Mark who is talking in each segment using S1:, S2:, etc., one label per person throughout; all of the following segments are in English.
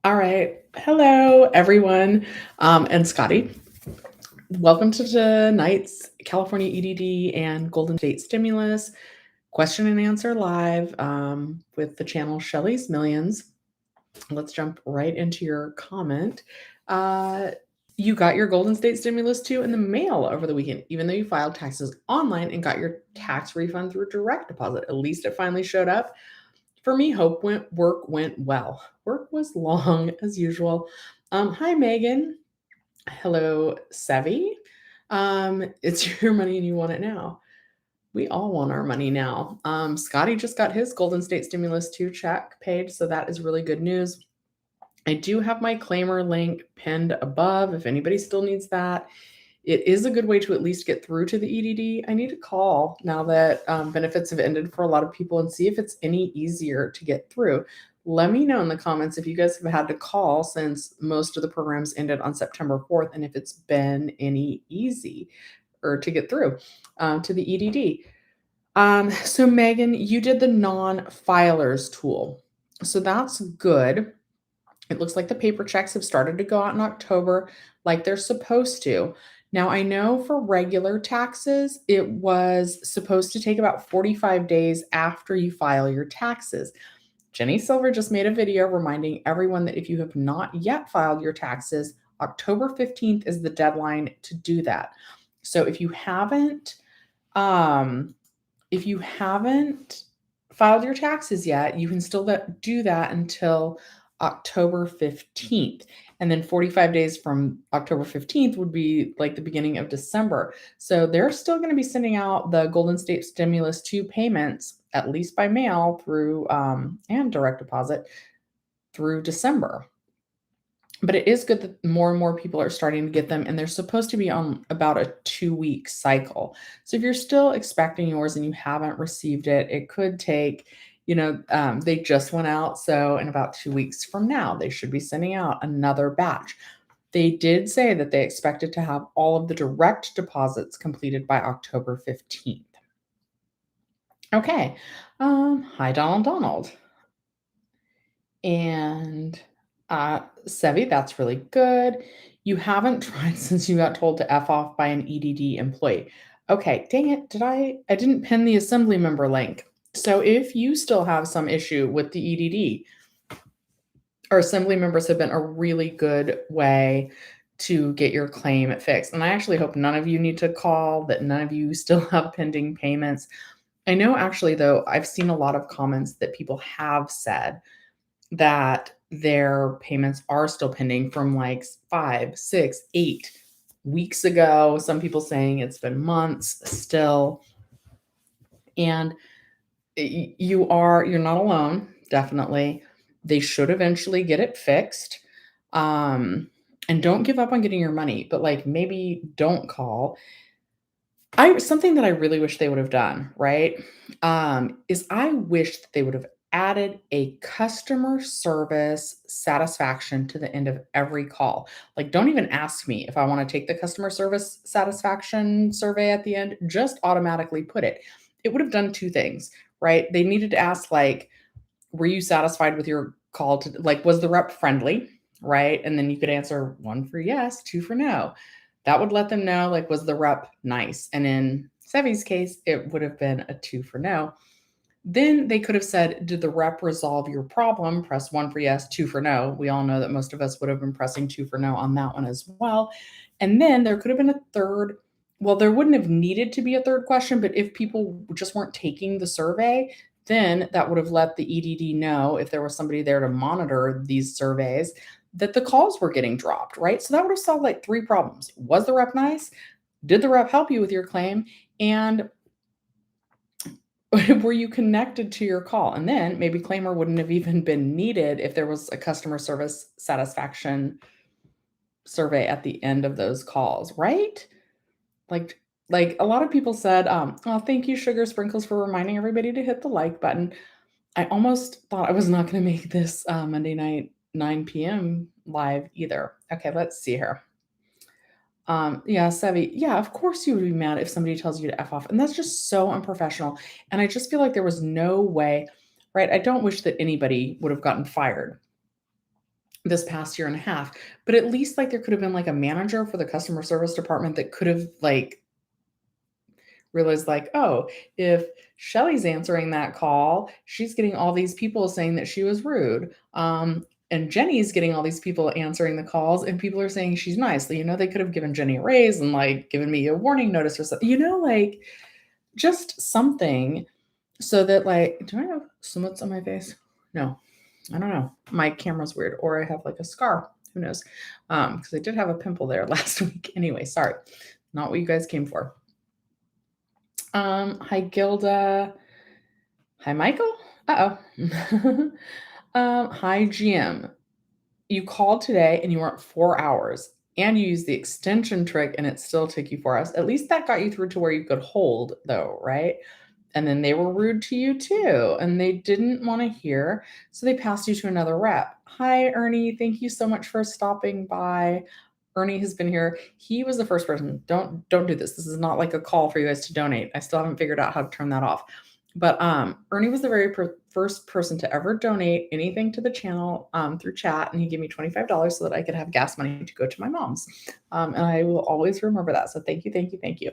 S1: All right. Hello, everyone, and Scotty. Welcome to tonight's California EDD and Golden State Stimulus question and answer live with the channel Shelly's Millions. Let's jump right into your comment. You got your Golden State Stimulus 2 in the mail over the weekend, even though you filed taxes online and got your tax refund through direct deposit. At least it finally showed up. For me, work went well. Work was long as usual. Hi, Megan. Hello, Sevi. It's your money and you want it now. We all want our money now. Scotty just got his Golden State Stimulus 2 check paid, so that is really good news. I do have my claimer link pinned above if anybody still needs that. It is a good way to at least get through to the EDD. I need to call now that benefits have ended for a lot of people and see if it's any easier to get through. Let me know in the comments if you guys have had to call since most of the programs ended on September 4th and if it's been any easy or to get through to the EDD. So Megan, you did the non-filers tool. So that's good. It looks like the paper checks have started to go out in October like they're supposed to. Now, I know for regular taxes, it was supposed to take about 45 days after you file your taxes. Jenny Silver just made a video reminding everyone that if you have not yet filed your taxes, October 15th is the deadline to do that. So if you haven't filed your taxes yet, you can still do that until October 15th. And then 45 days from October 15th would be like the beginning of December. So they're still going to be sending out the Golden State Stimulus 2 payments, at least by mail through and direct deposit through December. But it is good that more and more people are starting to get them, and they're supposed to be on about a 2-week cycle. So if you're still expecting yours and you haven't received it, it could take, they just went out. So in about 2 weeks from now, they should be sending out another batch. They did say that they expected to have all of the direct deposits completed by October 15th. Okay. Hi, Donald. And Sevi, that's really good. You haven't tried since you got told to F off by an EDD employee. Okay, dang it. I didn't pin the assembly member link. So if you still have some issue with the EDD, our assembly members have been a really good way to get your claim fixed. And I actually hope none of you need to call, that none of you still have pending payments. I know actually, though, I've seen a lot of comments that people have said that their payments are still pending from like 5, 6, 8 weeks ago. Some people saying it's been months still. And you're not alone, definitely. They should eventually get it fixed. And don't give up on getting your money, but like maybe don't call. Something that I really wish they would have done, right? Is I wish that they would have added a customer service satisfaction to the end of every call. Like, don't even ask me if I want to take the customer service satisfaction survey at the end, just automatically put it. It would have done two things, right? They needed to ask, like, were you satisfied with your call to, like, was the rep friendly, right? And then you could answer 1 for yes, 2 for no. That would let them know, like, was the rep nice? And in Sevi's case, it would have been a 2 for no. Then they could have said, did the rep resolve your problem? Press 1 for yes, 2 for no. We all know that most of us would have been pressing 2 for no on that one as well. And then there could have been a third. Well, there wouldn't have needed to be a third question, but if people just weren't taking the survey, then that would have let the EDD know, if there was somebody there to monitor these surveys, that the calls were getting dropped, right? So that would have solved like 3 problems. Was the rep nice? Did the rep help you with your claim? And were you connected to your call? And then maybe claimer wouldn't have even been needed if there was a customer service satisfaction survey at the end of those calls, right? Like like a lot of people said, "Oh, thank you, Sugar Sprinkles, for reminding everybody to hit the like button." I almost thought I was not going to make this Monday night 9 p.m. live either. Okay, let's see here. Yeah, Sevi. Yeah, of course you would be mad if somebody tells you to F off. And that's just so unprofessional. And I just feel like there was no way, right? I don't wish that anybody would have gotten fired this past year and a half. But at least like there could have been like a manager for the customer service department that could have like realized like, oh, if Shelly's answering that call, she's getting all these people saying that she was rude. And Jenny's getting all these people answering the calls, and people are saying she's nice. So, they could have given Jenny a raise and like given me a warning notice or something, like just something so that like, do I have smuts on my face? No, I don't know. My camera's weird, or I have like a scar. Who knows? Because I did have a pimple there last week. Anyway, sorry. Not what you guys came for. Hi, Gilda. Hi, Michael. Uh-oh. Hi, GM. You called today and you weren't 4 hours, and you used the extension trick and it still took you 4 hours. At least that got you through to where you could hold, though, right? And then they were rude to you too, and they didn't want to hear, so they passed you to another rep. Hi, Ernie. Thank you so much for stopping by. Ernie has been here. He was the first person. Don't do this. This is not like a call for you guys to donate. I still haven't figured out how to turn that off. But Ernie was the very first person to ever donate anything to the channel through chat, and he gave me $25 so that I could have gas money to go to my mom's. And I will always remember that. So thank you, thank you, thank you.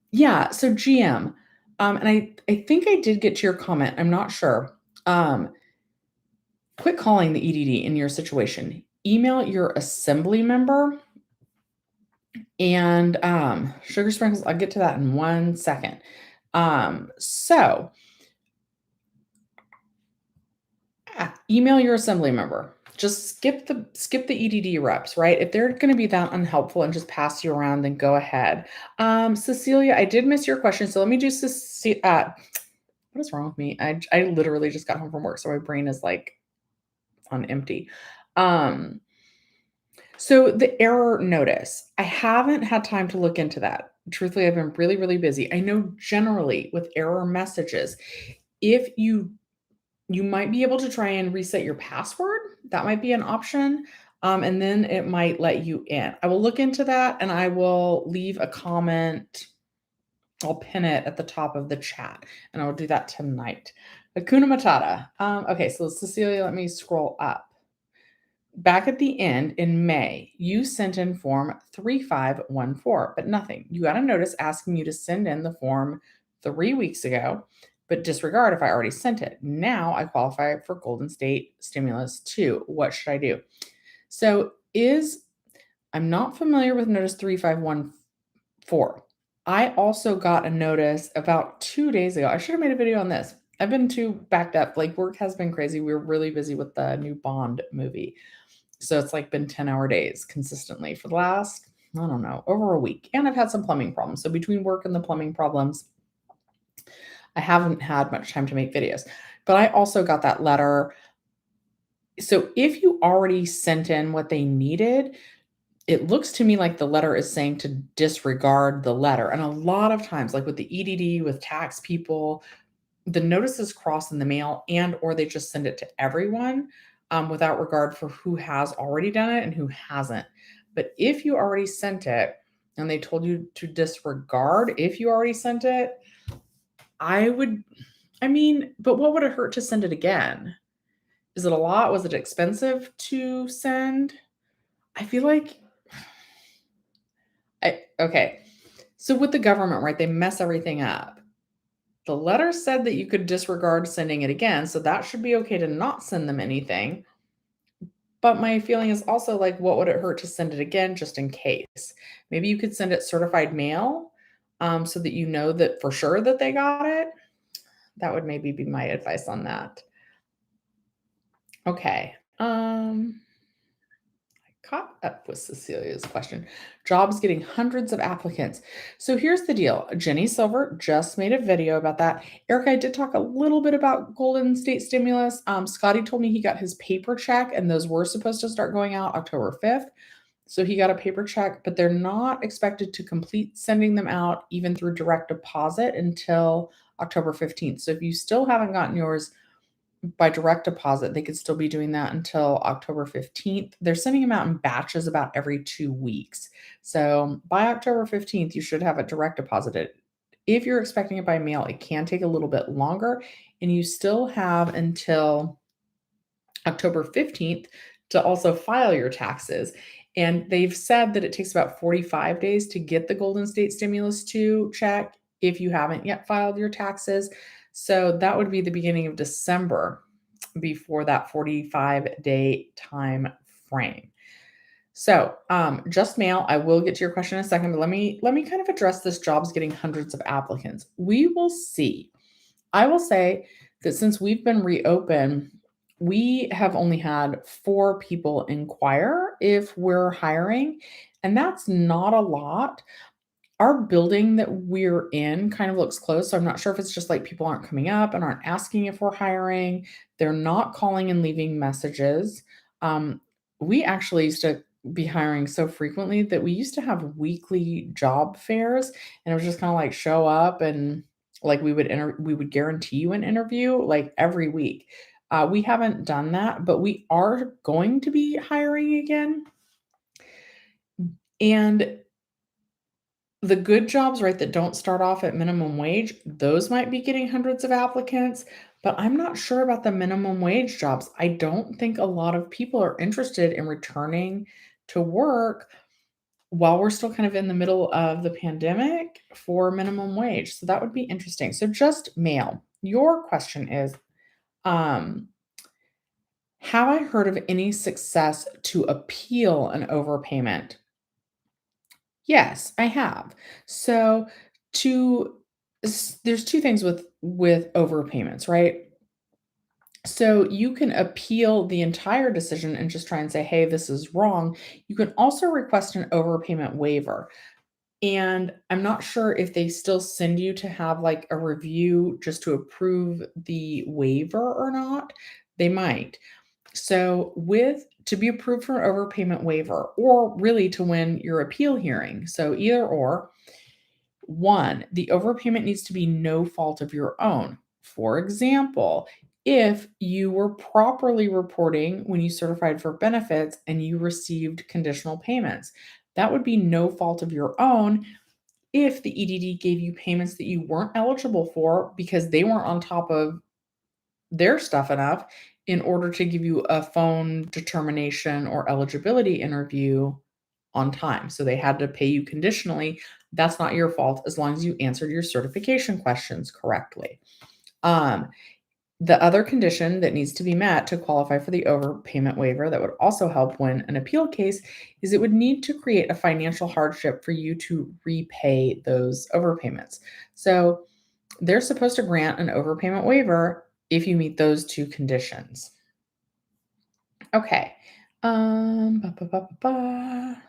S1: Yeah. So GM, and I think I did get to your comment. I'm not sure. Quit calling the EDD in your situation. Email your assembly member. And sugar sprinkles, I'll get to that in 1 second. So email your assembly member. Just skip the EDD reps, right? If they're going to be that unhelpful and just pass you around, then go ahead. Cecilia, I did miss your question, so let me just see. What is wrong with me? I literally just got home from work, so my brain is like on empty. So the error notice, I haven't had time to look into that. Truthfully, I've been really, really busy. I know generally with error messages, if you might be able to try and reset your password. That might be an option. And then it might let you in. I will look into that and I will leave a comment. I'll pin it at the top of the chat, and I will do that tonight. Hakuna Matata. Okay, so Cecilia, let me scroll up. Back at the end in May, you sent in form 3514, but nothing. You got a notice asking you to send in the form 3 weeks ago, but disregard if I already sent it. Now I qualify for Golden State Stimulus 2. What should I do? So I'm not familiar with notice 3514. I also got a notice about 2 days ago. I should have made a video on this. I've been too backed up. Like work has been crazy. We were really busy with the new Bond movie. So it's like been 10-hour days consistently for the last, I don't know, over a week. And I've had some plumbing problems. So between work and the plumbing problems, I haven't had much time to make videos. But I also got that letter. So if you already sent in what they needed, it looks to me like the letter is saying to disregard the letter. And a lot of times, like with the EDD, with tax people, the notices cross in the mail or they just send it to everyone without regard for who has already done it and who hasn't. But if you already sent it and they told you to disregard if you already sent it, but what would it hurt to send it again? Is it a lot? Was it expensive to send? I feel like, okay. So with the government, right, they mess everything up. The letter said that you could disregard sending it again, so that should be okay to not send them anything. But my feeling is also like, what would it hurt to send it again just in case? Maybe you could send it certified mail so that you know that for sure that they got it. That would maybe be my advice on that. Okay. Caught up with Cecilia's question. Jobs getting hundreds of applicants. So here's the deal. Jenny Silver just made a video about that. Eric, I did talk a little bit about Golden State Stimulus. Scotty told me he got his paper check, and those were supposed to start going out October 5th. So he got a paper check, but they're not expected to complete sending them out even through direct deposit until October 15th. So if you still haven't gotten yours by direct deposit, they could still be doing that until October 15th. They're sending them out in batches about every 2 weeks. So by October 15th, you should have it direct deposited. If you're expecting it by mail, it can take a little bit longer, and you still have until October 15th to also file your taxes. And they've said that it takes about 45 days to get the Golden State Stimulus 2 check if you haven't yet filed your taxes. So that would be the beginning of December before that 45-day time frame. So, just mail. I will get to your question in a second, but let me kind of address this jobs getting hundreds of applicants. We will see. I will say that since we've been reopened, we have only had 4 people inquire if we're hiring, and that's not a lot. Our building that we're in kind of looks closed, so I'm not sure if it's just, like, people aren't coming up and aren't asking if we're hiring. They're not calling and leaving messages. Um, we actually used to be hiring so frequently that we used to have weekly job fairs, and it was just kinda like show up and, like, we would guarantee you an interview, like, every week. We haven't done that, but we are going to be hiring again, and the good jobs, right, that don't start off at minimum wage, those might be getting hundreds of applicants, but I'm not sure about the minimum wage jobs. I don't think a lot of people are interested in returning to work while we're still kind of in the middle of the pandemic for minimum wage. So that would be interesting. So just mail. Your question is, um, have I heard of any success to appeal an overpayment? Yes, I have. So to there's 2 things with overpayments, right? So you can appeal the entire decision and just try and say, "Hey, this is wrong." You can also request an overpayment waiver. And I'm not sure if they still send you to have, like, a review just to approve the waiver or not. They might. So, with to be approved for an overpayment waiver or really to win your appeal hearing, so either or, one, the overpayment needs to be no fault of your own. For example, if you were properly reporting when you certified for benefits and you received conditional payments, that would be no fault of your own if the EDD gave you payments that you weren't eligible for because they weren't on top of their stuff enough in order to give you a phone determination or eligibility interview on time. So they had to pay you conditionally. That's not your fault as long as you answered your certification questions correctly. Um, the other condition that needs to be met to qualify for the overpayment waiver that would also help win an appeal case is it would need to create a financial hardship for you to repay those overpayments. So they're supposed to grant an overpayment waiver if you meet those 2 conditions. Okay. Ba, ba, ba, ba, ba.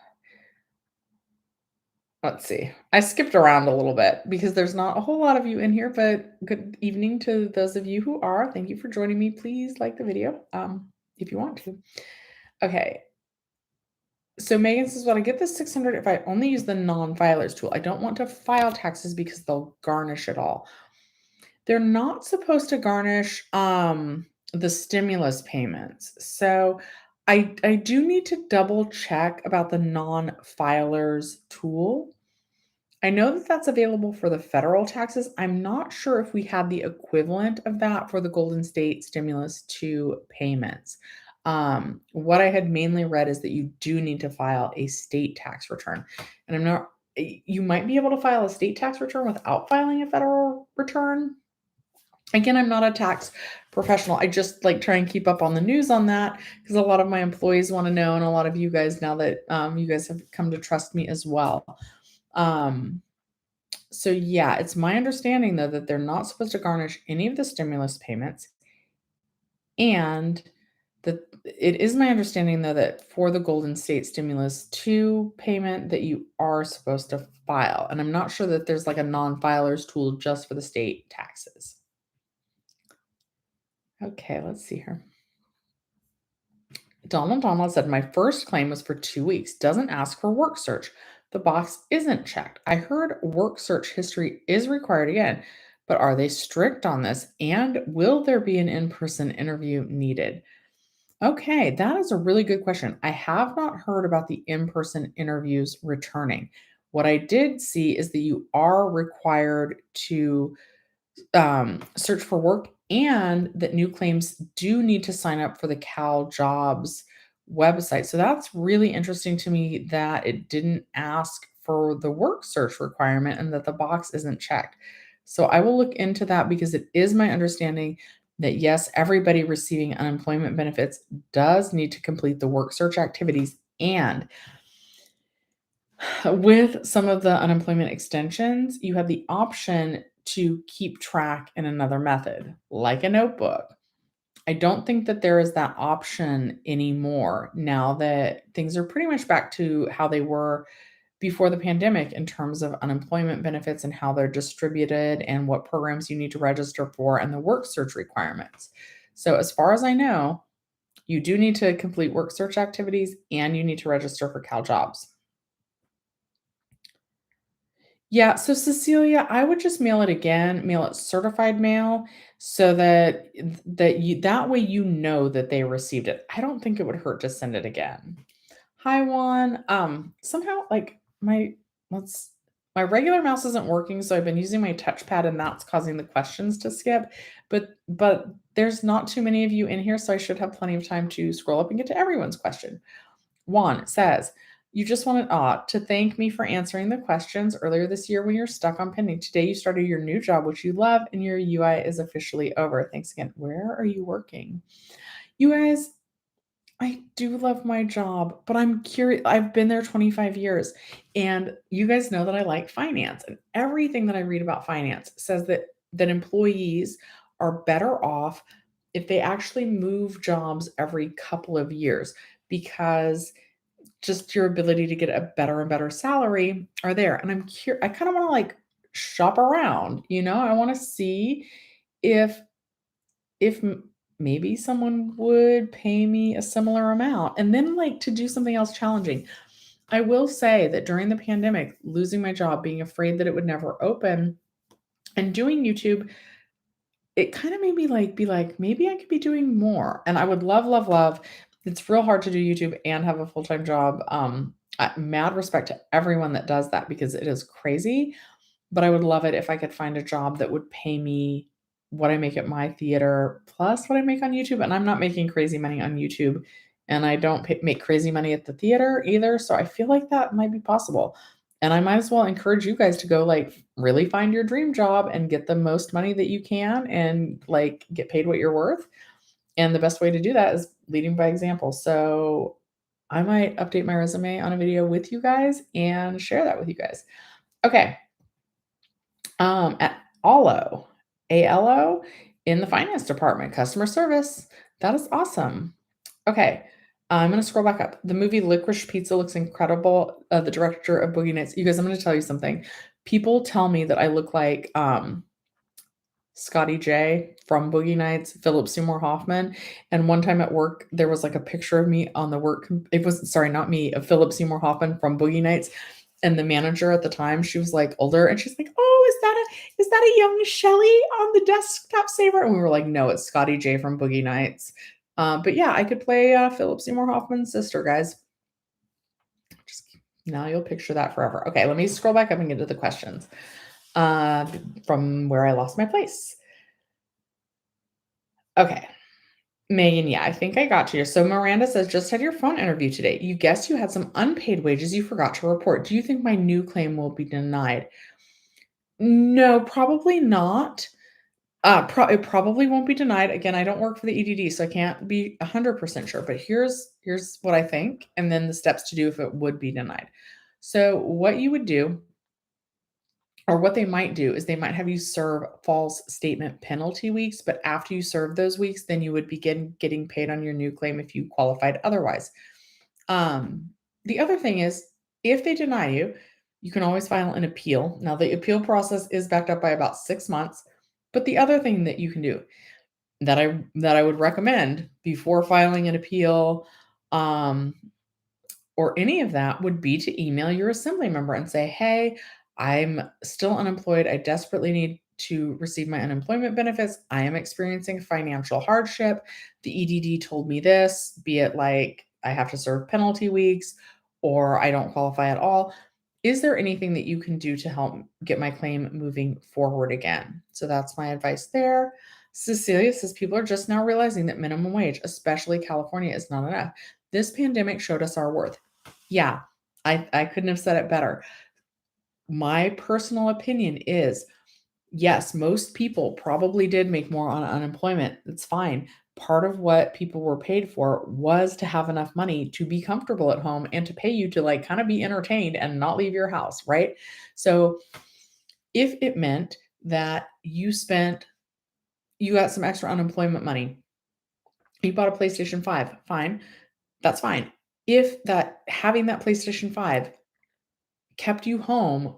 S1: Let's see. I skipped around a little bit because there's not a whole lot of you in here, but good evening to those of you who are. Thank you for joining me. Please like the video, if you want to. Okay. So Megan says, "When I get the 600 if I only use the non-filers tool? I don't want to file taxes because they'll garnish it all." They're not supposed to garnish, the stimulus payments. So I do need to double check about the non-filers tool. I know that that's available for the federal taxes. I'm not sure if we had the equivalent of that for the Golden State Stimulus 2 payments. What I had mainly read is that you do need to file a state tax return. And I'm not you might be able to file a state tax return without filing a federal return. Again, I'm not a tax professional. I just like try and keep up on the news on that because a lot of my employees want to know, and a lot of you guys now that you guys have come to trust me as well. Um, so yeah, it's my understanding though that they're not supposed to garnish any of the stimulus payments, and that it is my understanding though that for the Golden State Stimulus 2 payment that you are supposed to file. And I'm not sure that there's like a non-filers tool just for the state taxes. Okay, let's see here. Donald said, "My first claim was for 2 weeks. Doesn't ask for work search. The box isn't checked. I heard work search history is required again, but are they strict on this? And will there be an in person interview needed?" Okay, that is a really good question. I have not heard about the in person interviews returning. What I did see is that you are required to search for work and that new claims do need to sign up for the Cal Jobs website. So that's really interesting to me that it didn't ask for the work search requirement and that the box isn't checked. So I will look into that because it is my understanding that yes, everybody receiving unemployment benefits does need to complete the work search activities. And with some of the unemployment extensions, you have the option to keep track in another method, like a notebook. I don't think that there is that option anymore now that things are pretty much back to how they were before the pandemic in terms of unemployment benefits and how they're distributed and what programs you need to register for and the work search requirements. So, as far as I know, you do need to complete work search activities and you need to register for Cal Jobs. Yeah, so Cecilia, I would just mail it again, mail it certified mail so that way you know that they received it. I don't think it would hurt to send it again. Hi, Juan. Somehow like let's my regular mouse isn't working, so I've been using my touchpad and that's causing the questions to skip. But there's not too many of you in here, so I should have plenty of time to scroll up and get to everyone's question. Juan says, you just wanted to thank me for answering the questions earlier this year when you're stuck on pending. Today you started your new job, which you love, and your UI is officially over. Thanks again. Where are you working? You guys, I do love my job, but I'm curious. I've been there 25 years, and you guys know that I like finance, and everything that I read about finance says that employees are better off if they actually move jobs every couple of years because just your ability to get a better and better salary are there. And I'm curious, I kind of want to like shop around, I want to see if maybe someone would pay me a similar amount and then like to do something else challenging. I will say that during the pandemic, losing my job, being afraid that it would never open and doing YouTube, it kind of made me like be like, maybe I could be doing more. And I would love, love, love. It's real hard to do YouTube and have a full-time job. Mad respect to everyone that does that because it is crazy. But I would love it if I could find a job that would pay me what I make at my theater plus what I make on YouTube. And I'm not making crazy money on YouTube. And I don't make crazy money at the theater either. So I feel like that might be possible. And I might as well encourage you guys to go like really find your dream job and get the most money that you can and like get paid what you're worth. And the best way to do that is leading by example. So I might update my resume on a video with you guys and share that with you guys. Okay. At Allo, ALO in the finance department, customer service. That is awesome. Okay. I'm going to scroll back up. The movie Licorice Pizza looks incredible. The director of Boogie Nights. You guys, I'm going to tell you something. People tell me that I look like Scotty J from Boogie Nights, Philip Seymour Hoffman. And one time at work, there was like a picture of me on the work. It was, sorry, not me, of Philip Seymour Hoffman from Boogie Nights. And the manager at the time, she was like older and she's like, oh, is that a young Shelly on the desktop saver? And we were like, no, it's Scotty J from Boogie Nights. But yeah, I could play Philip Seymour Hoffman's sister, guys. Just now you'll picture that forever. Okay, let me scroll back up and get to the questions from where I lost my place. Okay. Megan, yeah, I think I got you. So Miranda says, just had your phone interview today. You guessed you had some unpaid wages you forgot to report. Do you think my new claim will be denied? No, probably not. It probably won't be denied. Again, I don't work for the EDD, so I can't be 100% sure. But here's what I think, and then the steps to do if it would be denied. So what you would do, or what they might do, is they might have you serve false statement penalty weeks. But after you serve those weeks, then you would begin getting paid on your new claim if you qualified otherwise. The other thing is, if they deny you, you can always file an appeal. Now, the appeal process is backed up by about 6 months. But the other thing that you can do that I would recommend before filing an appeal, um, or any of that would be to email your assembly member and say, hey, I'm still unemployed. I desperately need to receive my unemployment benefits. I am experiencing financial hardship. The EDD told me this, be it like I have to serve penalty weeks or I don't qualify at all. Is there anything that you can do to help get my claim moving forward again? So that's my advice there. Cecilia says people are just now realizing that minimum wage, especially California, is not enough. This pandemic showed us our worth. Yeah, I couldn't have said it better. My personal opinion is yes, most people probably did make more on unemployment. That's fine. Part of what people were paid for was to have enough money to be comfortable at home and to pay you to like kind of be entertained and not leave your house, right? So if it meant that you got some extra unemployment money, you bought a PlayStation 5, fine. That's fine. If that having that PlayStation 5 kept you home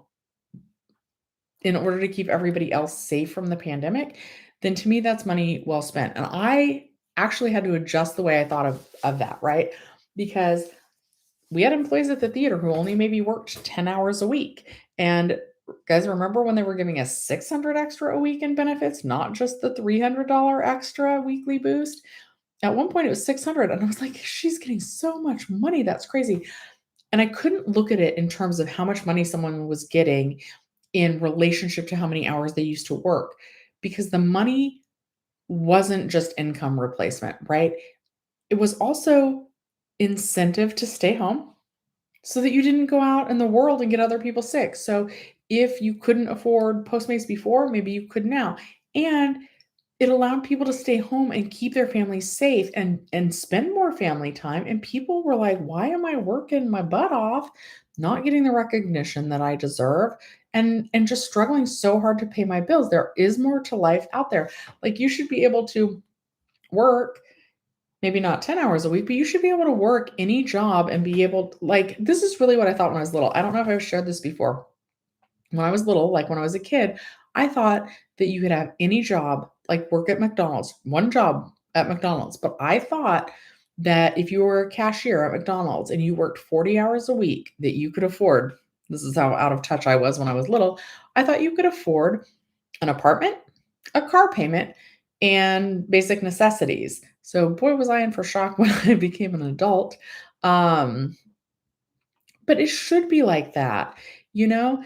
S1: in order to keep everybody else safe from the pandemic, then to me that's money well spent. And I actually had to adjust the way I thought of that, right? Because we had employees at the theater who only maybe worked 10 hours a week. And guys, remember when they were giving us 600 extra a week in benefits, not just the $300 extra weekly boost? At one point it was 600 and I was like, she's getting so much money. That's crazy. And I couldn't look at it in terms of how much money someone was getting in relationship to how many hours they used to work because the money wasn't just income replacement, right? It was also incentive to stay home so that you didn't go out in the world and get other people sick. So if you couldn't afford Postmates before, maybe you could now. And it allowed people to stay home and keep their families safe and spend more family time, and people were like, "Why am I working my butt off, not getting the recognition that I deserve, and just struggling so hard to pay my bills? There is more to life out there. Like, you should be able to work, maybe not 10 hours a week, but you should be able to work any job and be able like, this is really what I thought when I was little. I don't know if I've shared this before. When I was little, like when I was a kid, I thought that you could have any job, like work at McDonald's, one job at McDonald's. But I thought that if you were a cashier at McDonald's and you worked 40 hours a week, that you could afford, this is how out of touch I was when I was little. I thought you could afford an apartment, a car payment, and basic necessities. So boy, was I in for shock when I became an adult. Um, but it should be like that, you know?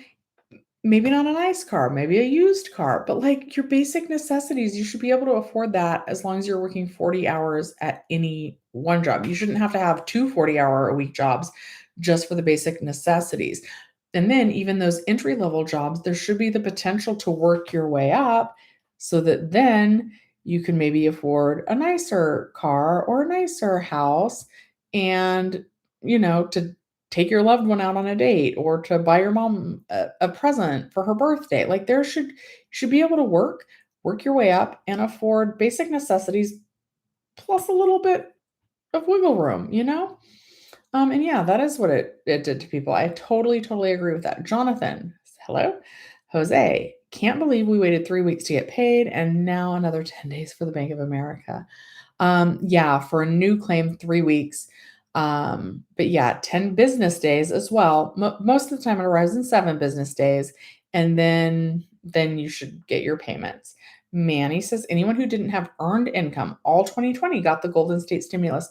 S1: Maybe not a nice car, maybe a used car, but like your basic necessities, you should be able to afford that as long as you're working 40 hours at any one job. You shouldn't have to have 2 40-hour a week jobs just for the basic necessities. And then even those entry level jobs, there should be the potential to work your way up so that then you can maybe afford a nicer car or a nicer house and, to take your loved one out on a date or to buy your mom a present for her birthday. Like there should be able to work your way up and afford basic necessities plus a little bit of wiggle room. And yeah, that is what it did to people. I totally, totally agree with that. Jonathan, hello. Jose, can't believe we waited 3 weeks to get paid and now another 10 days for the Bank of America. Yeah, for a new claim, 3 weeks. But yeah, 10 business days as well. Most of the time it arrives in 7 business days, and then you should get your payments. Manny says anyone who didn't have earned income all 2020 got the Golden State stimulus.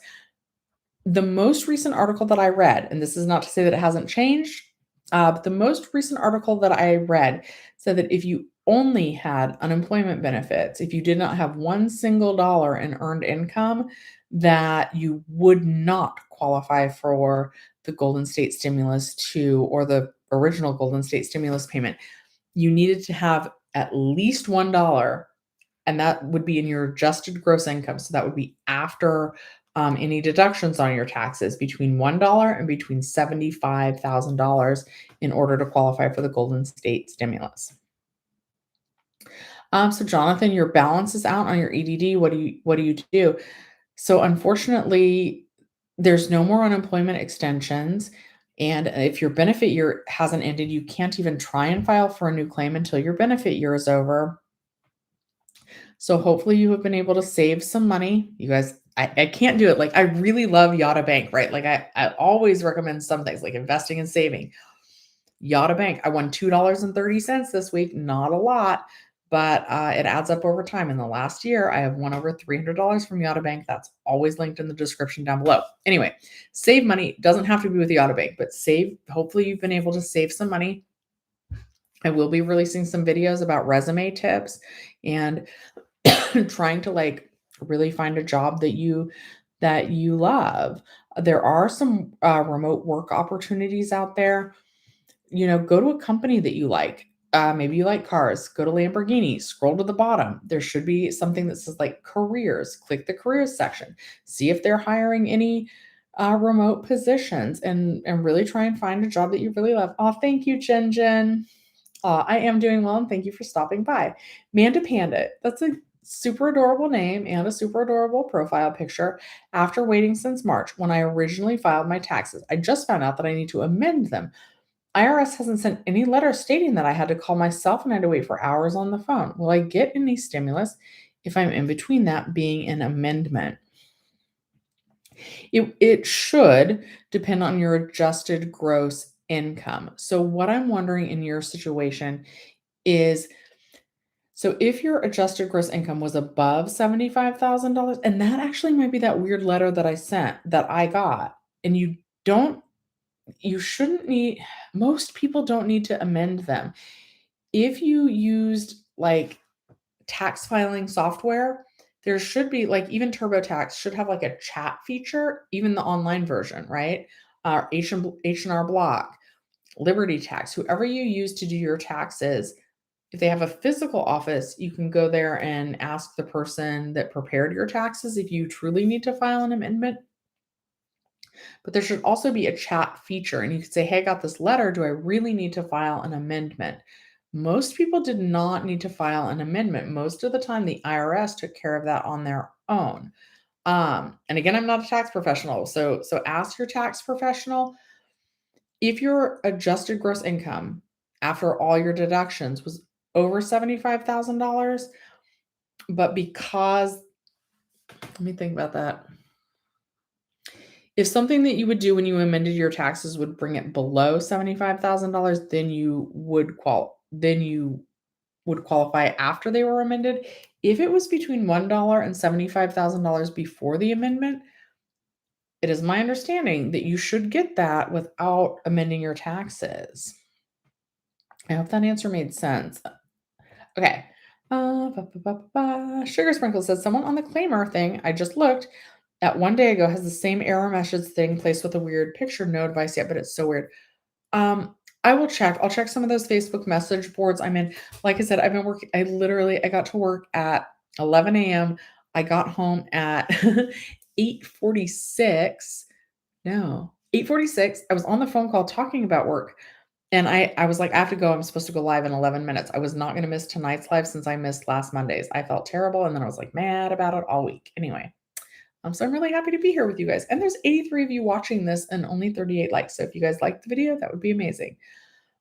S1: The most recent article that I read, and this is not to say that it hasn't changed, but the most recent article that I read said that if you only had unemployment benefits, if you did not have one single dollar in earned income, that you would not qualify for the Golden State Stimulus 2 or the original Golden State Stimulus payment. You needed to have at least $1, and that would be in your adjusted gross income. So that would be after any deductions on your taxes between $1 and between $75,000 in order to qualify for the Golden State Stimulus. So Jonathan, your balance is out on your EDD. What do you do? So unfortunately, there's no more unemployment extensions. And if your benefit year hasn't ended, you can't even try and file for a new claim until your benefit year is over. So hopefully you have been able to save some money. You guys, I can't do it. Like I really love Yada Bank, right? Like I always recommend some things like investing and saving. Yada Bank, I won $2.30 this week. Not a lot, but it adds up over time. In the last year, I have won over $300 from Yada Bank. That's always linked in the description down below. Anyway, save money. Doesn't have to be with Yada Bank, but save. Hopefully you've been able to save some money. I will be releasing some videos about resume tips and trying to like really find a job that you love. There are some remote work opportunities out there. Go to a company that you like. Maybe you like cars. Go to Lamborghini. Scroll to the bottom. There should be something that says like careers. Click the careers section. See if they're hiring any remote positions, and really try and find a job that you really love. Oh, thank you, Jen Jen. I am doing well, and thank you for stopping by. Manda Panda, that's a super adorable name and a super adorable profile picture. After waiting since March, when I originally filed my taxes, I just found out that I need to amend them. IRS hasn't sent any letter stating that I had to call myself and I had to wait for hours on the phone. Will I get any stimulus if I'm in between that being an amendment? It should depend on your adjusted gross income. So, what I'm wondering in your situation is, so if your adjusted gross income was above $75,000, and that actually might be that weird letter that I got, and don't, you shouldn't need, most people don't need to amend them. If you used like tax filing software, there should be like, even TurboTax should have like a chat feature, even the online version, right? H&R Block, Liberty Tax, whoever you use to do your taxes. If they have a physical office, you can go there and ask the person that prepared your taxes if you truly need to file an amendment. But there should also be a chat feature, and you could say, hey, I got this letter. Do I really need to file an amendment? Most people did not need to file an amendment. Most of the time, the IRS took care of that on their own. And again, I'm not a tax professional, so ask your tax professional. If your adjusted gross income after all your deductions was over $75,000, but because, let me think about that. If something that you would do when you amended your taxes would bring it below $75,000, then you would qualify after they were amended. If it was between $1 and $75,000 before the amendment, it is my understanding that you should get that without amending your taxes. I hope that answer made sense. Okay. Sugar Sprinkle says, someone on the claimer thing I just looked at one day ago has the same error message thing placed with a weird picture. No advice yet, but it's so weird. I will check. I'll check some of those Facebook message boards I'm in. Like I said, I've been working. I got to work at 11 a.m. I got home at 8:46. No, 8:46. I was on the phone call talking about work. And I was like, I have to go. I'm supposed to go live in 11 minutes. I was not going to miss tonight's live since I missed last Monday's. I felt terrible. And then I was like mad about it all week. Anyway, so I'm really happy to be here with you guys. And there's 83 of you watching this and only 38 likes. So if you guys liked the video, that would be amazing.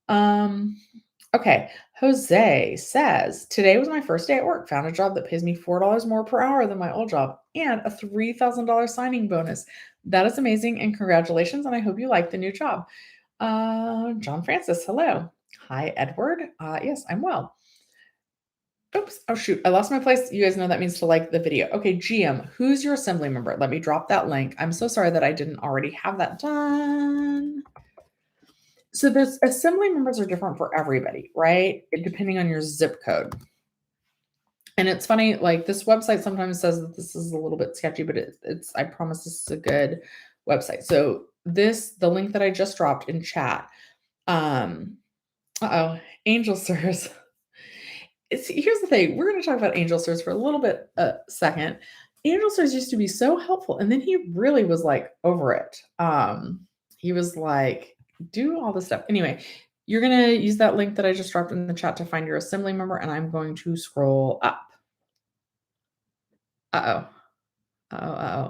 S1: Okay. Jose says, today was my first day at work. Found a job that pays me $4 more per hour than my old job and a $3,000 signing bonus. That is amazing. And congratulations. And I hope you like the new job. John Francis, hello. Hi, Edward. Yes, I'm well. Oops. Oh, shoot. I lost my place. You guys know that means to like the video. Okay, GM, who's your assembly member? Let me drop that link. I'm so sorry that I didn't already have that done. So those assembly members are different for everybody, right? Depending on your zip code. And it's funny, like this website sometimes says that this is a little bit sketchy, but I promise this is a good website. So the link that I just dropped in chat, Angel Sirs. Here's the thing. We're going to talk about Angel Sirs for a little bit second. Angel Sirs used to be so helpful, and then he really was like over it. He was like, do all this stuff. Anyway, you're going to use that link that I just dropped in the chat to find your assembly member, and I'm going to scroll up. I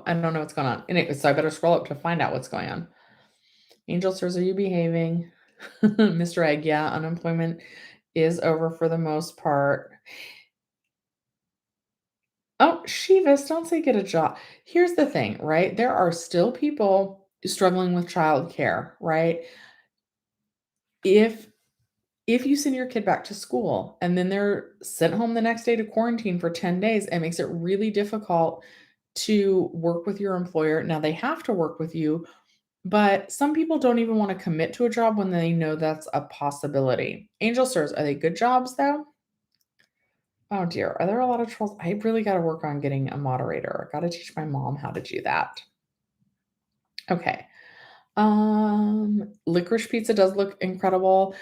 S1: don't know what's going on. Anyway, so I better scroll up to find out what's going on. Angel Sirs, are you behaving? Mr. Egg, yeah, unemployment is over for the most part. Oh, Shivas, don't say get a job. Here's the thing, right? There are still people struggling with childcare, right? If you send your kid back to school and then they're sent home the next day to quarantine for 10 days, it makes it really difficult to work with your employer. Now they have to work with you, but some people don't even want to commit to a job when they know that's a possibility. Angel Sirs, are they good jobs though? Oh dear. Are there a lot of trolls? I really got to work on getting a moderator. I got to teach my mom how to do that. Okay. Licorice Pizza does look incredible.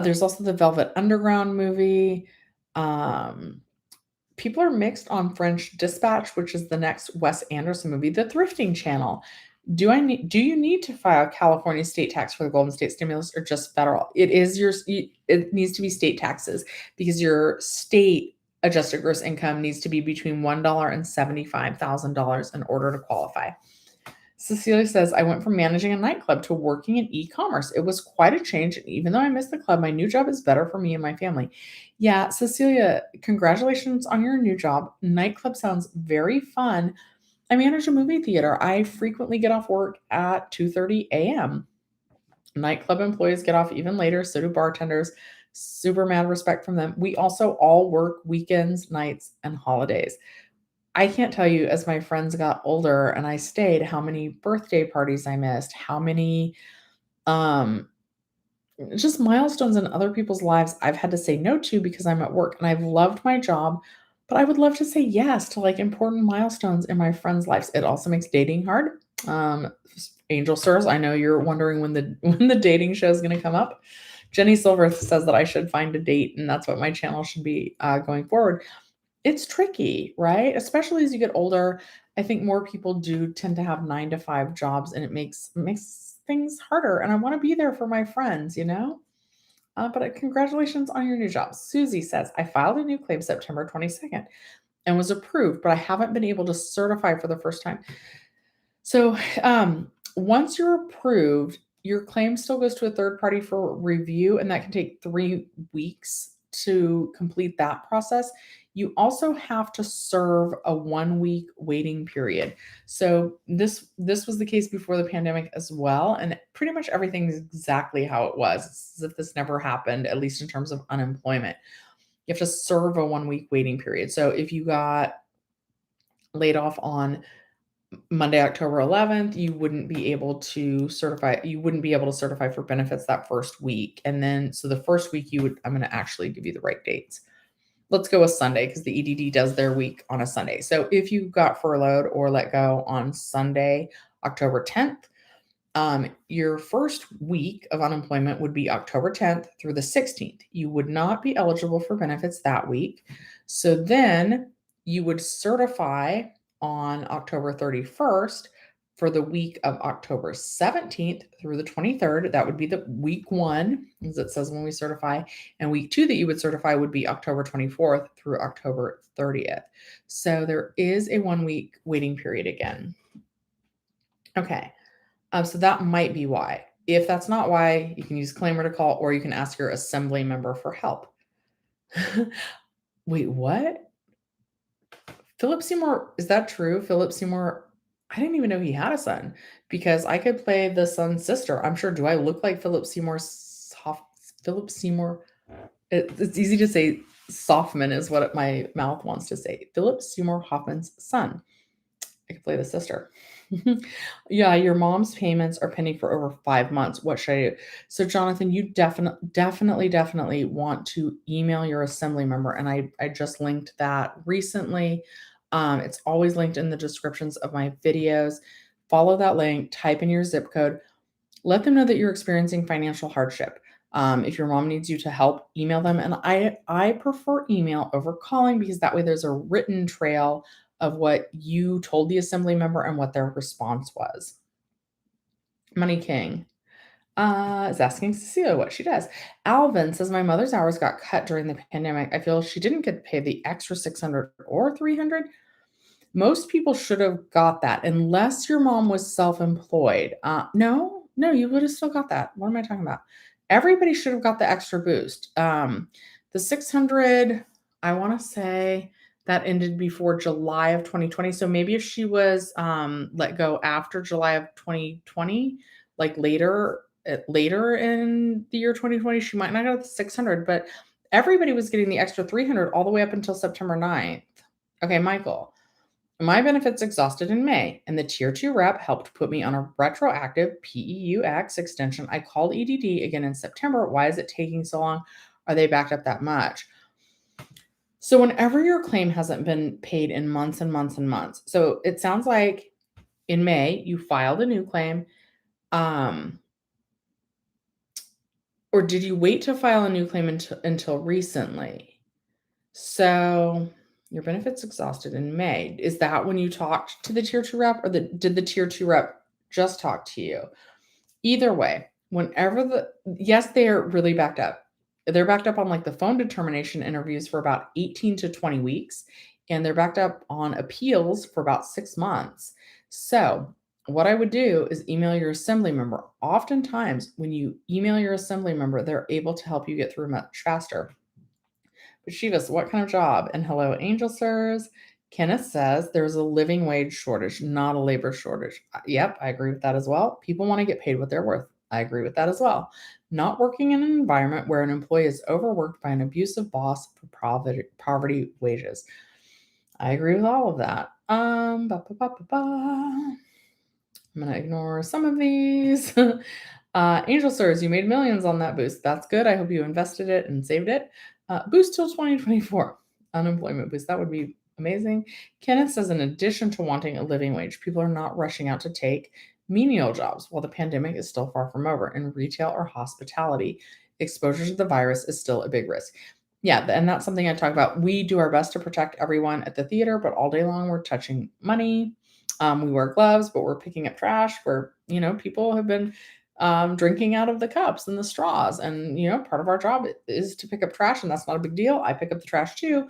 S1: There's also the Velvet Underground movie. Um, People are mixed on French Dispatch, which is the next Wes Anderson movie, The Thrifting Channel. Do you need to file California state tax for the Golden State stimulus or just federal? It needs to be state taxes because your state adjusted gross income needs to be between $1 and $75,000 in order to qualify. Cecilia says, I went from managing a nightclub to working in e-commerce. It was quite a change. And even though I miss the club, my new job is better for me and my family. Yeah, Cecilia, congratulations on your new job. Nightclub sounds very fun. I manage a movie theater. I frequently get off work at 2:30 a.m. Nightclub employees get off even later, so do bartenders. Super mad respect from them. We also all work weekends, nights, and holidays. I can't tell you as my friends got older and I stayed, how many birthday parties I missed, how many um just milestones in other people's lives I've had to say no to because I'm at work and I've loved my job, but I would love to say yes to like important milestones in my friends' lives. It also makes dating hard. Angel Stars, I know you're wondering when the when the dating show is going to come up. Jenny Silver says that I should find a date, and that's what my channel should be going forward. It's tricky, right? Especially as you get older. I think more people do tend to have 9 to 5 jobs, and it makes things harder. And I want to be there for my friends, you know? But congratulations on your new job. Susie says, I filed a new claim September 22nd and was approved, but I haven't been able to certify for the first time. So once you're approved, your claim still goes to a third party for review, and that can take 3 weeks to complete that process. You also have to serve a 1 week waiting period. So this was the case before the pandemic as well, and pretty much everything is exactly how it was. It's as if this never happened, at least in terms of unemployment. You have to serve a 1 week waiting period. So if you got laid off on Monday, October 11th, you wouldn't be able to certify for benefits that first week. And then, so the first week I'm going to actually give you the right dates. Let's go with Sunday because the EDD does their week on a Sunday. So if you got furloughed or let go on Sunday, October 10th, your first week of unemployment would be October 10th through the 16th. You would not be eligible for benefits that week. So then you would certify on October 31st for the week of October 17th through the 23rd. That would be the week 1, as it says when we certify. And week 2 that you would certify would be October 24th through October 30th. So there is a 1 week waiting period again. Okay. So that might be why. If that's not why, you can use claimer to call, or you can ask your assembly member for help. Wait, what? Philip Seymour, is that true? Philip Seymour, I didn't even know he had a son because I could play the son's sister. I'm sure. Do I look like Philip Seymour? Philip Seymour. It's easy to say. Softman is what my mouth wants to say. Philip Seymour Hoffman's son. I could play the sister. Yeah, your mom's payments are pending for over 5 months. What should I do? So, Jonathan, you definitely want to email your assembly member. And I just linked that recently. It's always linked in the descriptions of my videos. Follow that link, type in your zip code, let them know that you're experiencing financial hardship. If your mom needs you to help, email them. And I prefer email over calling because that way there's a written trail of what you told the assembly member and what their response was. Money King is asking Cecilia what she does. Alvin says, my mother's hours got cut during the pandemic. I feel she didn't get paid the extra 600 or 300. Most people should have got that unless your mom was self-employed. No, you would have still got that. What am I talking about? Everybody should have got the extra boost. The 600, I want to say that ended before July of 2020. So maybe if she was let go after July of 2020, like later in the year 2020, she might not have the 600, but everybody was getting the extra 300 all the way up until September 9th. Okay, Michael. My benefits exhausted in May, and the Tier 2 rep helped put me on a retroactive PEUX extension. I called EDD again in September. Why is it taking so long? Are they backed up that much? So whenever your claim hasn't been paid in months and months and months, so it sounds like in May you filed a new claim, um, or did you wait to file a new claim until recently? So your benefits exhausted in May. Is that when you talked to the tier 2 rep, or did the tier 2 rep just talk to you? Either way, yes, they are really backed up. They're backed up on like the phone determination interviews for about 18 to 20 weeks, and they're backed up on appeals for about 6 months. So, what I would do is email your assembly member. Oftentimes, when you email your assembly member, they're able to help you get through much faster. But Shivas, what kind of job? And hello, Angel Sirs. Kenneth says there's a living wage shortage, not a labor shortage. Yep, I agree with that as well. People want to get paid what they're worth. I agree with that as well. Not working in an environment where an employee is overworked by an abusive boss for poverty wages. I agree with all of that. I'm going to ignore some of these. Angel Sirs, you made millions on that boost. That's good. I hope you invested it and saved it. Boost till 2024. Unemployment boost. That would be amazing. Kenneth says, in addition to wanting a living wage, people are not rushing out to take menial jobs while the pandemic is still far from over. In retail or hospitality, exposure to the virus is still a big risk. Yeah, and that's something I talk about. We do our best to protect everyone at the theater, but all day long we're touching money. We wear gloves, but we're picking up trash where, people have been drinking out of the cups and the straws. And, part of our job is to pick up trash, and that's not a big deal. I pick up the trash too,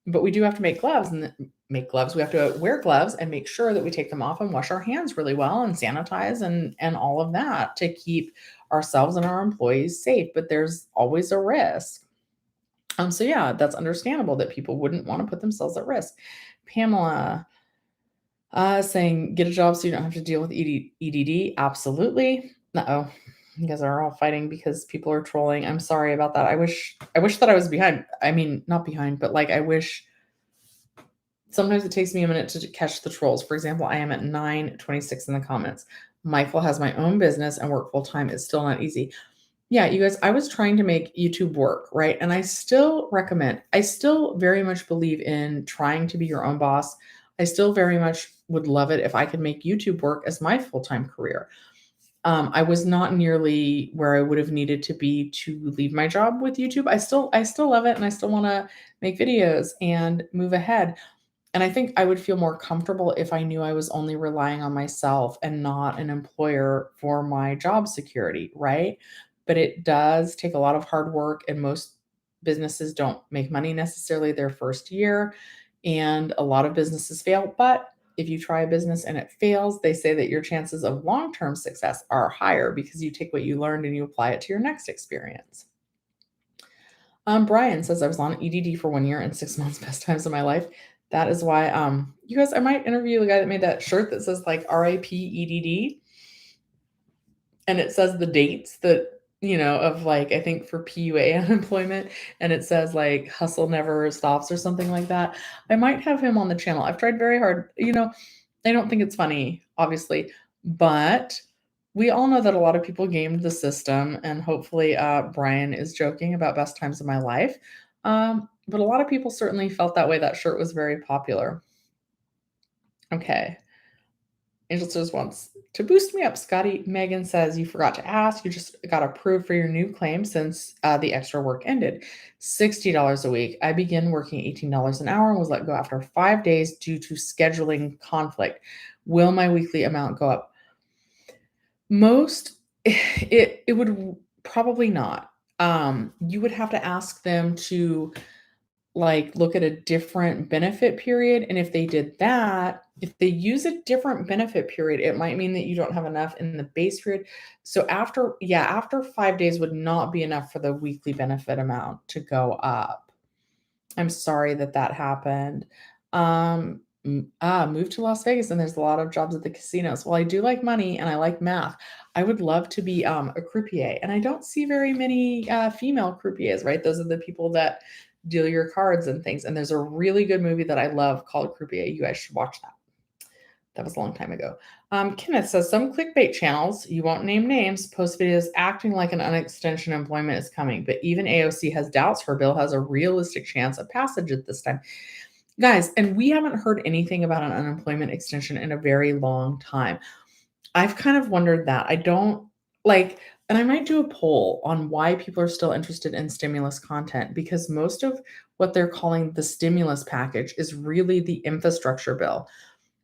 S1: but we do have to make gloves We have to wear gloves and make sure that we take them off and wash our hands really well and sanitize and all of that to keep ourselves and our employees safe. But there's always a risk. So yeah, that's understandable that people wouldn't want to put themselves at risk. Pamela saying, get a job so you don't have to deal with EDD. Absolutely. Uh-oh. You guys are all fighting because people are trolling. I'm sorry about that. I wish that I was behind. I mean, not behind, but like I wish. Sometimes it takes me a minute to catch the trolls. For example, I am at 9:26 in the comments. Michael has my own business and work full time. It's still not easy. Yeah, you guys, I was trying to make YouTube work, right? And I still very much believe in trying to be your own boss. I still very much would love it if I could make YouTube work as my full-time career. I was not nearly where I would have needed to be to leave my job with YouTube. I still love it, and I still want to make videos and move ahead. And I think I would feel more comfortable if I knew I was only relying on myself and not an employer for my job security, right? But it does take a lot of hard work, and most businesses don't make money necessarily their first year, and a lot of businesses fail. But if you try a business and it fails, they say that your chances of long-term success are higher because you take what you learned and you apply it to your next experience. Brian says, I was on EDD for 1 year and 6 months, best times of my life. That is why, you guys, I might interview the guy that made that shirt that says like RIP EDD. And it says the dates that, of like, I think for PUA unemployment, and it says like hustle never stops or something like that. I might have him on the channel. I've tried very hard. I don't think it's funny, obviously, but we all know that a lot of people gamed the system, and hopefully Brian is joking about best times of my life. But a lot of people certainly felt that way. That shirt was very popular. Okay. Angel says wants to boost me up. Scotty Megan says, you forgot to ask. You just got approved for your new claim since the extra work ended. $60 a week. I began working $18 an hour and was let go after 5 days due to scheduling conflict. Will my weekly amount go up? It would probably not. You would have to ask them to like look at a different benefit period. And if they did that, if they use a different benefit period, it might mean that you don't have enough in the base period. So after 5 days would not be enough for the weekly benefit amount to go up. I'm sorry that happened. Moved to Las Vegas and there's a lot of jobs at the casinos. Well, I do like money and I like math. I would love to be a croupier, and I don't see very many female croupiers, right? Those are the people that deal your cards and things. And there's a really good movie that I love called Croupier. You guys should watch that. That was a long time ago. Kenneth says some clickbait channels, you won't name names, post videos acting like an unextension employment is coming, but even AOC has doubts her bill has a realistic chance of passage at this time. Guys, and we haven't heard anything about an unemployment extension in a very long time. I've kind of wondered that. I don't like, and I might do a poll on why people are still interested in stimulus content because most of what they're calling the stimulus package is really the infrastructure bill.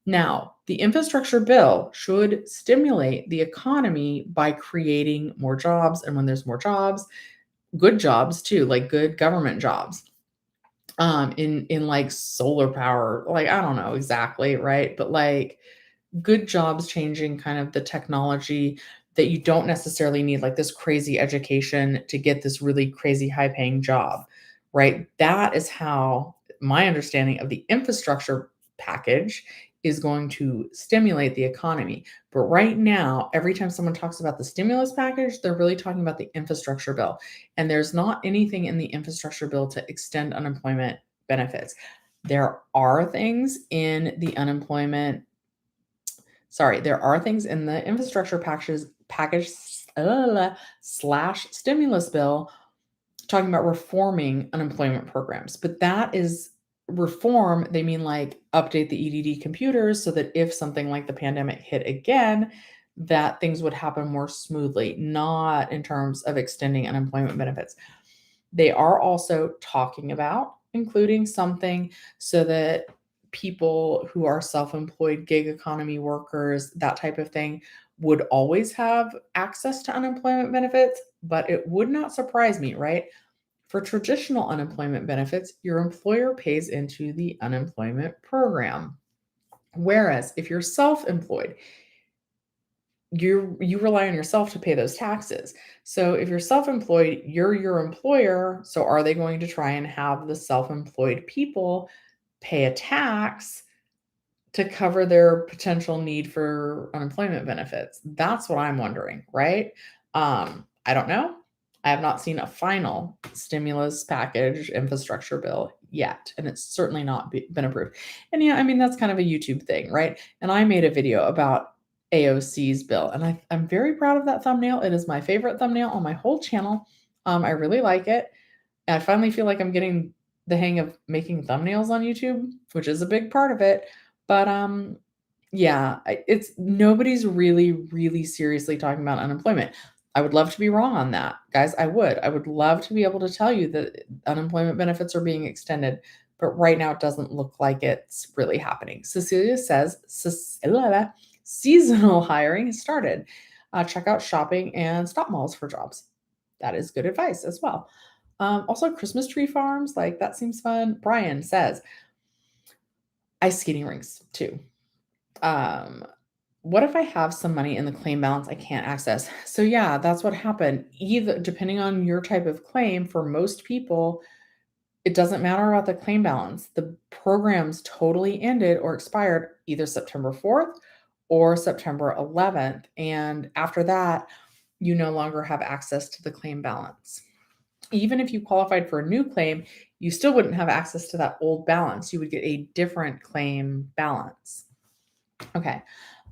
S1: Now, the infrastructure bill should stimulate the economy by creating more jobs. And when there's more jobs, good jobs too, like good government jobs, in like solar power, like I don't know exactly, right? But like good jobs changing kind of the technology that you don't necessarily need like this crazy education to get this really crazy high paying job, right? That is how my understanding of the infrastructure package is going to stimulate the economy. But right now, every time someone talks about the stimulus package, they're really talking about the infrastructure bill. And there's not anything in the infrastructure bill to extend unemployment benefits. There are things in the there are things in the infrastructure package slash stimulus bill talking about reforming unemployment programs. But that is reform. They mean like update the EDD computers so that if something like the pandemic hit again, that things would happen more smoothly, not in terms of extending unemployment benefits. They are also talking about including something so that people who are self-employed, gig economy workers, that type of thing, would always have access to unemployment benefits. But it would not surprise me, right? For traditional unemployment benefits, your employer pays into the unemployment program. Whereas if you're self-employed, you rely on yourself to pay those taxes. So if you're self-employed, you're your employer. So are they going to try and have the self-employed people pay a tax to cover their potential need for unemployment benefits? That's what I'm wondering, right? I don't know. I have not seen a final stimulus package infrastructure bill yet, and it's certainly not been approved. And yeah, I mean, that's kind of a YouTube thing, right? And I made a video about AOC's bill, and I'm very proud of that thumbnail. It is my favorite thumbnail on my whole channel. I really like it. And I finally feel like I'm getting the hang of making thumbnails on YouTube, which is a big part of it. But yeah, it's nobody's really seriously talking about unemployment. I would love to be wrong on that, guys. I would. I would love to be able to tell you that unemployment benefits are being extended, but right now it doesn't look like it's really happening. Cecilia says seasonal hiring has started. Check out shopping and stop malls for jobs. That is good advice as well. Also, Christmas tree farms, like that seems fun. Brian says ice skating rinks too. Um, what if I have some money in the claim balance I can't access? So yeah, that's what happened. Either depending on your type of claim, for most people, it doesn't matter about the claim balance. The programs totally ended or expired either September 4th or September 11th. And after that, you no longer have access to the claim balance. Even if you qualified for a new claim, you still wouldn't have access to that old balance. You would get a different claim balance. Okay.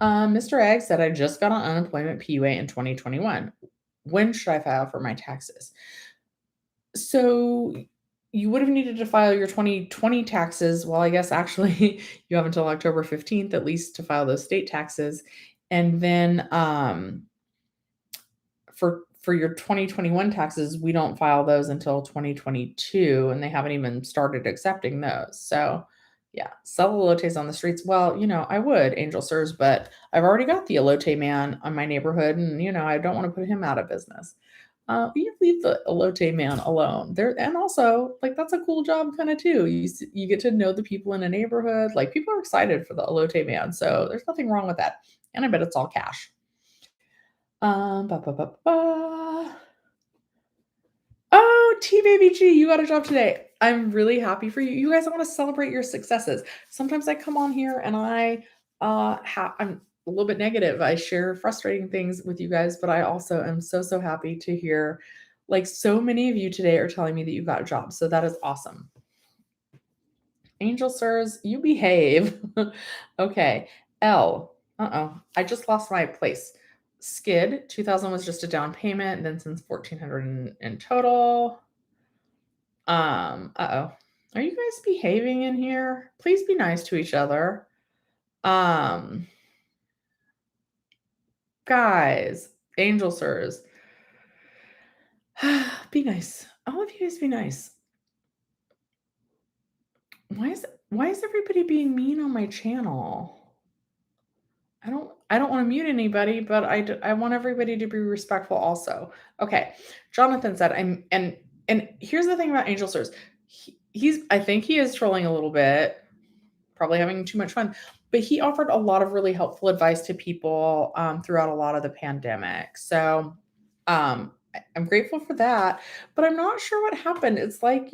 S1: Mr. Egg said, I just got on unemployment PUA in 2021. When should I file for my taxes? So you would have needed to file your 2020 taxes. Well, I guess actually you have until October 15th at least to file those state taxes. And then for your 2021 taxes, we don't file those until 2022, and they haven't even started accepting those. So yeah, sell elotes on the streets. Well, I would, Angel Sirs, but I've already got the elote man on my neighborhood, and I don't want to put him out of business. You leave the elote man alone there, and also like that's a cool job kind of too. You get to know the people in a neighborhood. Like people are excited for the elote man, so there's nothing wrong with that. And I bet it's all cash. Ba, ba, ba, ba. Oh, T Baby G, you got a job today. I'm really happy for you. You guys, I want to celebrate your successes. Sometimes I come on here and I'm a little bit negative. I share frustrating things with you guys, but I also am so happy to hear like so many of you today are telling me that you got a job. So that is awesome. Angel Sirs, you behave. Okay. L. I just lost my place. Skid, 2000 was just a down payment, and then since 1400 in total. Are you guys behaving in here? Please be nice to each other. Guys, angel sirs. Be nice. All of you guys be nice. Why is everybody being mean on my channel? I don't want to mute anybody, but I want everybody to be respectful also. Okay. Jonathan said and here's the thing about angel sirs. I think he is trolling a little bit, probably having too much fun, but he offered a lot of really helpful advice to people throughout a lot of the pandemic. So I'm grateful for that, but I'm not sure what happened. It's like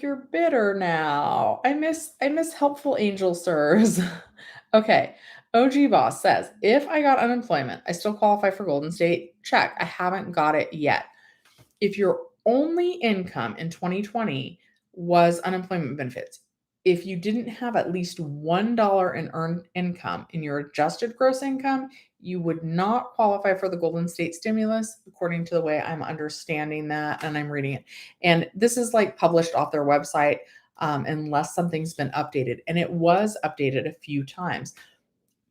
S1: you're bitter now. I miss helpful angel sirs. Okay. OG Boss says, if I got unemployment, I still qualify for Golden State? Check. I haven't got it yet. If your only income in 2020 was unemployment benefits, if you didn't have at least $1 in earned income in your adjusted gross income, you would not qualify for the Golden State stimulus, according to the way I'm understanding that, and I'm reading it. And this is like published off their website, unless something's been updated. And it was updated a few times.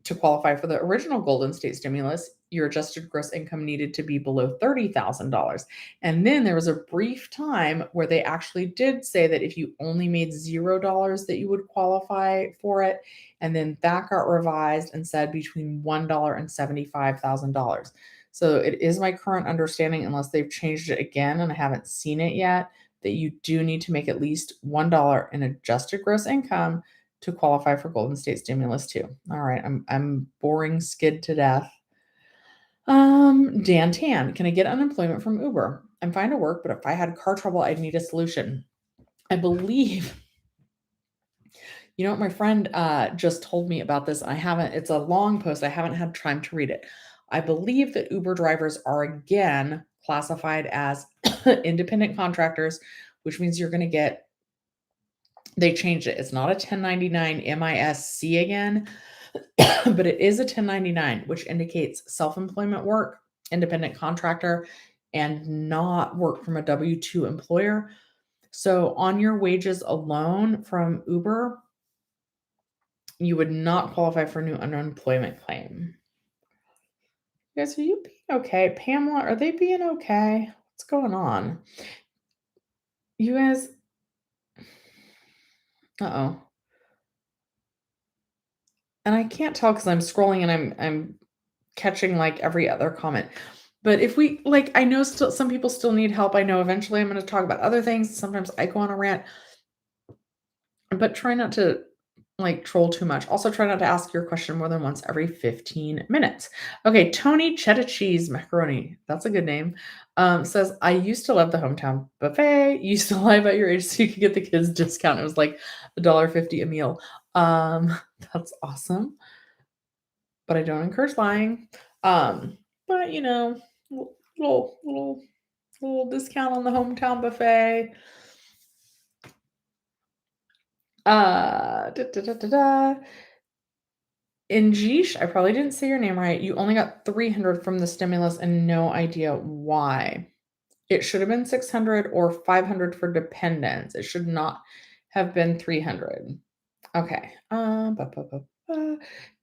S1: To qualify for the original Golden State stimulus, your adjusted gross income needed to be below $30,000. And then there was a brief time where they actually did say that if you only made $0 that you would qualify for it. And then that got revised and said between $1 and $75,000. So it is my current understanding, unless they've changed it again and I haven't seen it yet, that you do need to make at least $1 in adjusted gross income to qualify for Golden State stimulus too. All right, I'm boring skid to death. Dan Tan, can I get unemployment from Uber? I'm fine to work, but if I had car trouble, I'd need a solution. I believe, you know what, my friend just told me about this. It's a long post. I haven't had time to read it. I believe that Uber drivers are again classified as independent contractors, which means you're going to get, they changed it. It's not a 1099 MISC again, but it is a 1099, which indicates self-employment work, independent contractor, and not work from a W-2 employer. So on your wages alone from Uber, you would not qualify for a new unemployment claim. Guys, are you being okay? Pamela, are they being okay? What's going on? You guys, uh-oh. And I can't tell because I'm scrolling and I'm catching like every other comment. But if we I know still some people still need help. I know eventually I'm going to talk about other things. Sometimes I go on a rant, but try not to troll too much. Also try not to ask your question more than once every 15 minutes. Okay, Tony Cheddar Cheese Macaroni. That's a good name. Says, I used to love the hometown buffet. You used to lie about your age so you could get the kids discount. It was like $1.50 a meal. That's awesome. But I don't encourage lying. But you know, little discount on the hometown buffet. Injish, I probably didn't say your name right. You only got 300 from the stimulus and no idea why. It should have been 600 or 500 for dependents. It should not have been 300. Okay.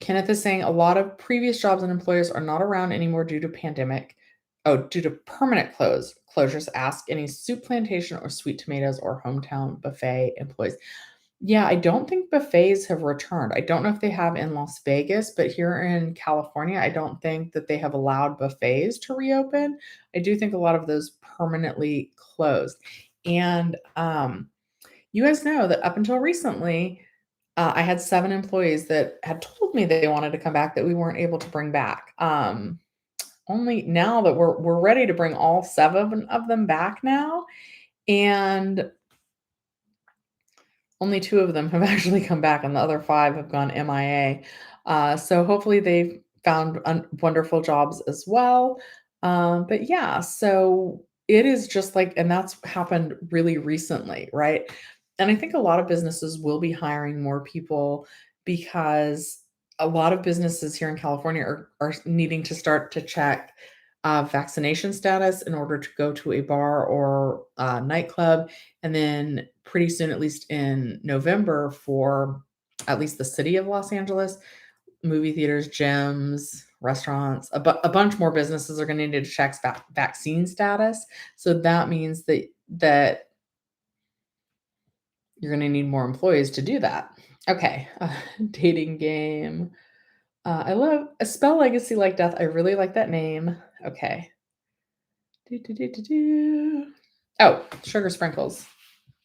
S1: Kenneth is saying a lot of previous jobs and employers are not around anymore due to pandemic. Oh, due to permanent closures. Ask any soup plantation or sweet tomatoes or hometown buffet employees. Yeah, I don't think buffets have returned. I don't know if they have in Las Vegas, but here in California, I don't think that they have allowed buffets to reopen. I do think a lot of those permanently closed. And you guys know that up until recently, I had 7 employees that had told me they wanted to come back that we weren't able to bring back. Only now that we're ready to bring all 7 of them back now, and only 2 of them have actually come back, and the other 5 have gone MIA. So hopefully they've found wonderful jobs as well. But yeah, so it is just and that's happened really recently, right? And I think a lot of businesses will be hiring more people because a lot of businesses here in California are needing to start to check vaccination status in order to go to a bar or a nightclub. And then pretty soon, at least in November, for at least the city of Los Angeles, movie theaters, gyms, restaurants, a bunch more businesses are going to need to check vaccine status. So that means that you're going to need more employees to do that. Okay, dating game. I love a spell legacy like death. I really like that name. Okay. Do, do, do, do, do. Oh, sugar sprinkles.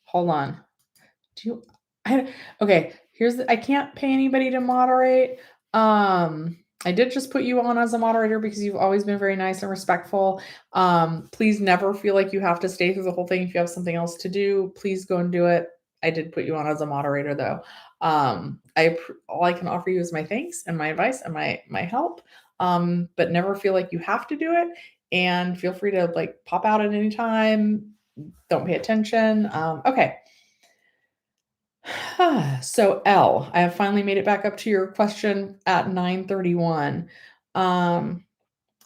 S1: Hold on. Do you? Okay. I can't pay anybody to moderate. I did just put you on as a moderator because you've always been very nice and respectful. Please never feel like you have to stay through the whole thing. If you have something else to do, please go and do it. I did put you on as a moderator though. All I can offer you is my thanks and my advice and my help. But never feel like you have to do it. And feel free to like pop out at any time. Don't pay attention. Okay. So L, I have finally made it back up to your question at 9:31. Um,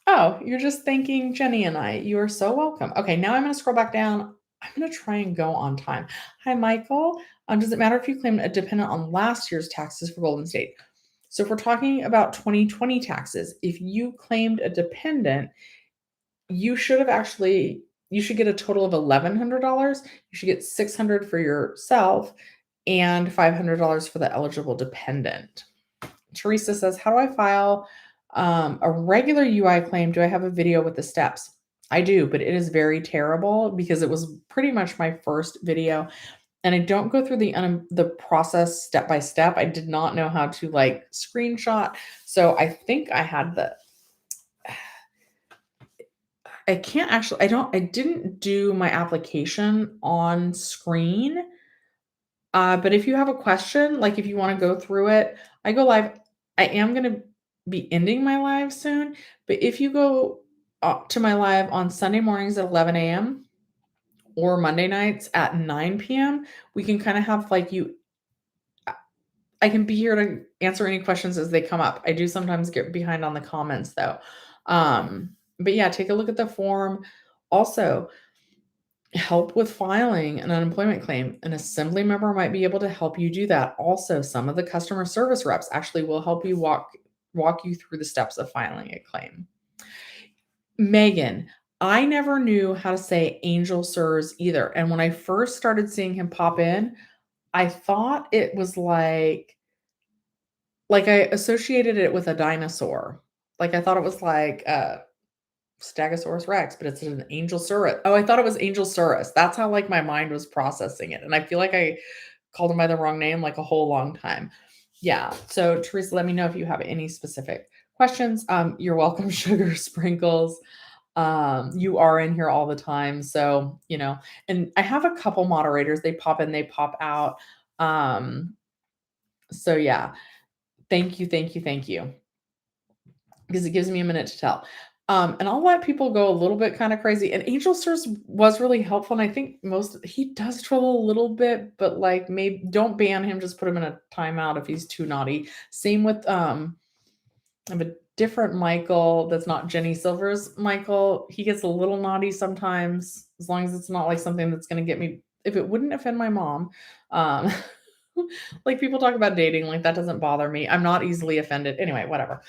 S1: oh, you're just thanking Jenny and I. You are so welcome. Okay, now I'm going to scroll back down. I'm going to try and go on time. Hi, Michael. Does it matter if you claim a dependent on last year's taxes for Golden State? So if we're talking about 2020 taxes, if you claimed a dependent, you should get a total of $1,100. You should get $600 for yourself and $500 for the eligible dependent. Teresa says, how do I file a regular UI claim? Do I have a video with the steps? I do, but it is very terrible because it was pretty much my first video. And I don't go through the process step by step. I did not know how to like screenshot. So I think I had I didn't do my application on screen. But if you have a question, like if you want to go through it, I go live. I am going to be ending my live soon, but if you go to my live on Sunday mornings at 11 a.m. or Monday nights at 9 p.m., we can kind of have I can be here to answer any questions as they come up. I do sometimes get behind on the comments though. But yeah, take a look at the form. Also, help with filing an unemployment claim. An assembly member might be able to help you do that. Also, some of the customer service reps actually will help you walk you through the steps of filing a claim. Megan, I never knew how to say Angel Sirs either. And when I first started seeing him pop in, I thought it was like I associated it with a dinosaur. Like I thought it was like Stegosaurus Rex, but it's an Angelsaurus. Oh, I thought it was Angelsaurus. That's how like my mind was processing it. And I feel like I called him by the wrong name like a whole long time. Yeah. So Teresa, let me know if you have any specific questions. You're welcome, Sugar Sprinkles. You are in here all the time. So, and I have a couple moderators. They pop in, they pop out. So yeah. Thank you, thank you, thank you. Because it gives me a minute to tell. And I'll let people go a little bit kind of crazy. And Angel Sirs was really helpful. And I think he does trouble a little bit, but like maybe don't ban him, just put him in a timeout if he's too naughty. Same with I have a different Michael that's not Jenny Silver's Michael. He gets a little naughty sometimes, as long as it's not like something that's gonna get me, if it wouldn't offend my mom. Like people talk about dating, like that doesn't bother me. I'm not easily offended. Anyway, whatever.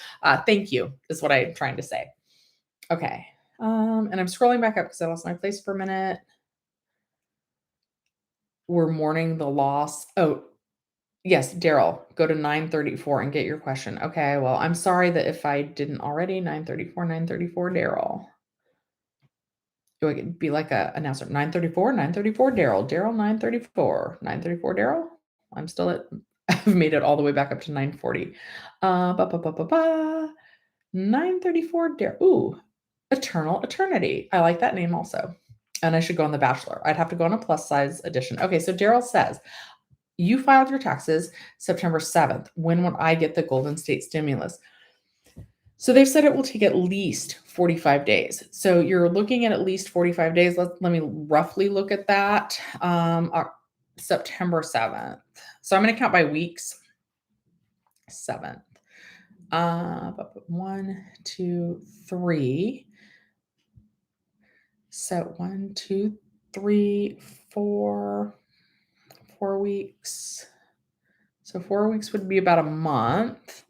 S1: Thank you is what I'm trying to say. Okay. And I'm scrolling back up because I lost my place for a minute. We're mourning the loss. Oh, yes, Daryl, go to 934 and get your question. Okay, well, I'm sorry that if I didn't already, 934, Daryl. It would be like a announcer. 934, Daryl. Daryl, 934. 934, Daryl. I'm still at, I've made it all the way back up to 940. 934, Daryl. Ooh, Eternal Eternity. I like that name also. And I should go on The Bachelor. I'd have to go on a plus size edition. Okay, so Daryl says, you filed your taxes September 7th. When would I get the Golden State stimulus? So they've said it will take at least 45 days. So you're looking at least 45 days. Let me roughly look at that. September 7th. So I'm going to count by weeks. 7th. 1, 2, 3. So 1, 2, 3, 4 weeks. So 4 weeks would be about a month.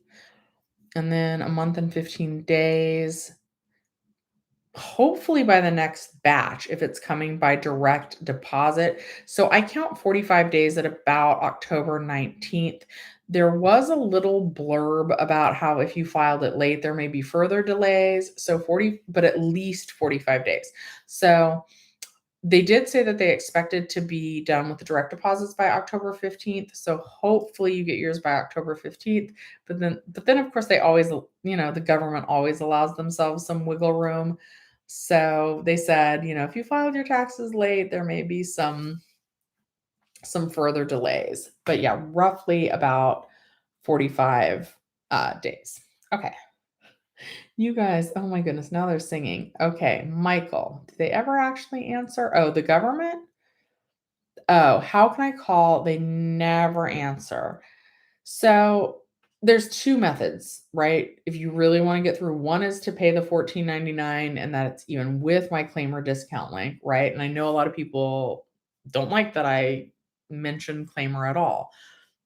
S1: And then a month and 15 days. Hopefully by the next batch, if it's coming by direct deposit. So I count 45 days at about October 19th. There was a little blurb about how if you filed it late, there may be further delays. So 40, but at least 45 days. So they did say that they expected to be done with the direct deposits by October 15th. So hopefully you get yours by October 15th. But then of course they always, the government always allows themselves some wiggle room. So they said, if you filed your taxes late, there may be some further delays. But yeah, roughly about 45 days. Okay. You guys, oh my goodness, now they're singing. Okay, Michael, did they ever actually answer? Oh, the government? Oh, how can I call? They never answer. So there's two methods, right? If you really want to get through, one is to pay the $14.99, and that's even with my claimer discount link, right? And I know a lot of people don't like that I mention claimer at all,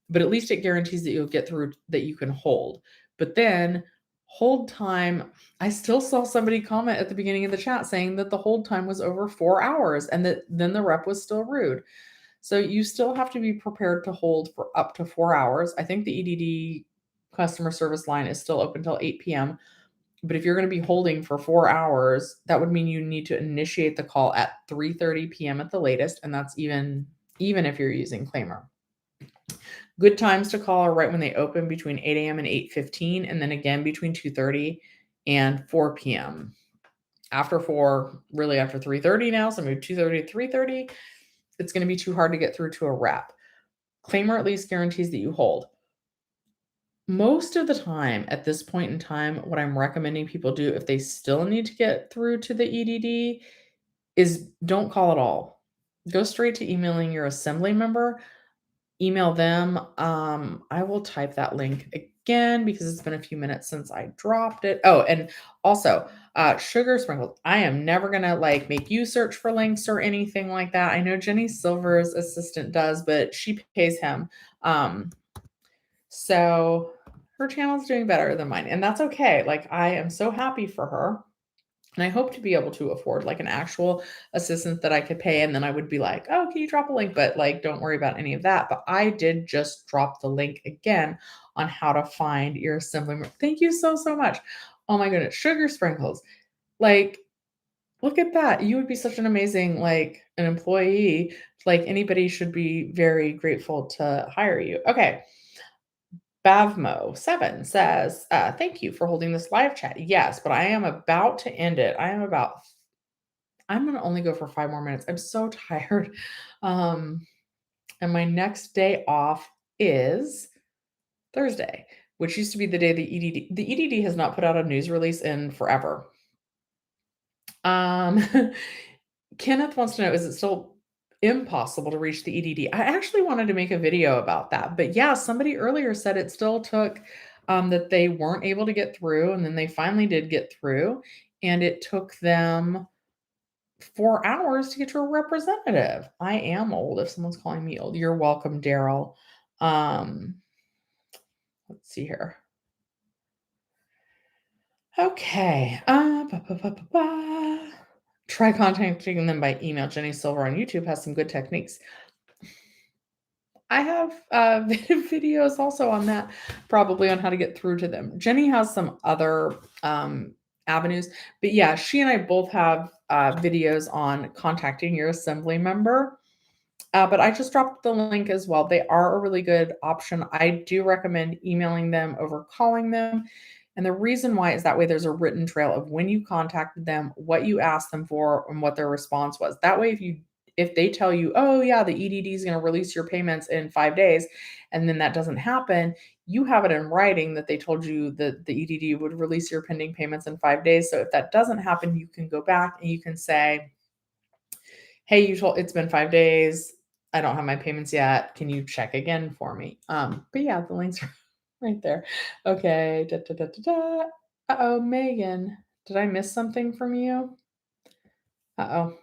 S1: but at least it guarantees that you'll get through, that you can hold. But then hold time, I still saw somebody comment at the beginning of the chat saying that the hold time was over 4 hours and that then the rep was still rude. So you still have to be prepared to hold for up to 4 hours. I think the EDD customer service line is still open till 8 p.m. But if you're going to be holding for 4 hours, that would mean you need to initiate the call at 3:30 p.m. at the latest, and that's even if you're using claimer. Good times to call are right when they open between 8 a.m. and 8:15, and then again between 2:30 and 4 p.m. After 4, really after 3:30 now, so maybe 2:30 to 3:30, it's going to be too hard to get through to a rep. Claimer at least guarantees that you hold. Most of the time, at this point in time, what I'm recommending people do if they still need to get through to the EDD is don't call at all. Go straight to emailing your assembly member. Email them. I will type that link again because it's been a few minutes since I dropped it. Oh, and also, sugar sprinkles. I am never gonna make you search for links or anything like that. I know Jenny Silver's assistant does, but she pays him. So her channel's doing better than mine, and that's okay. I am so happy for her. And I hope to be able to afford an actual assistant that I could pay. And then I would be like, oh, can you drop a link? But don't worry about any of that. But I did just drop the link again on how to find your assemblyman. Thank you so, so much. Oh my goodness. Sugar sprinkles. Look at that. You would be such an amazing, an employee. Anybody should be very grateful to hire you. Okay. Bavmo7 says, thank you for holding this live chat. Yes, but I am about to end it. I'm going to only go for 5 more minutes. I'm so tired. And my next day off is Thursday, which used to be the day the EDD has not put out a news release in forever. Kenneth wants to know, is it still impossible to reach the EDD? I actually wanted to make a video about that, but yeah, somebody earlier said it still took, that they weren't able to get through, and then they finally did get through, and it took them 4 hours to get to a representative. I am old if someone's calling me old. You're welcome, Daryl. Let's see here. Okay. Try contacting them by email. Jenny Silver on YouTube has some good techniques. I have videos also on that, probably on how to get through to them. Jenny has some other avenues, but yeah, she and I both have videos on contacting your assembly member. But I just dropped the link as well. They are a really good option. I do recommend emailing them over calling them. And the reason why is that way there's a written trail of when you contacted them, what you asked them for, and what their response was. That way, if they tell you, oh yeah, the EDD is going to release your payments in 5 days, and then that doesn't happen, you have it in writing that they told you that the EDD would release your pending payments in 5 days. So if that doesn't happen, you can go back and you can say, hey, it's been 5 days. I don't have my payments yet. Can you check again for me? But yeah, the links are right there. Okay. Da, da, da, da, da. Uh-oh, Megan. Did I miss something from you? Uh-oh.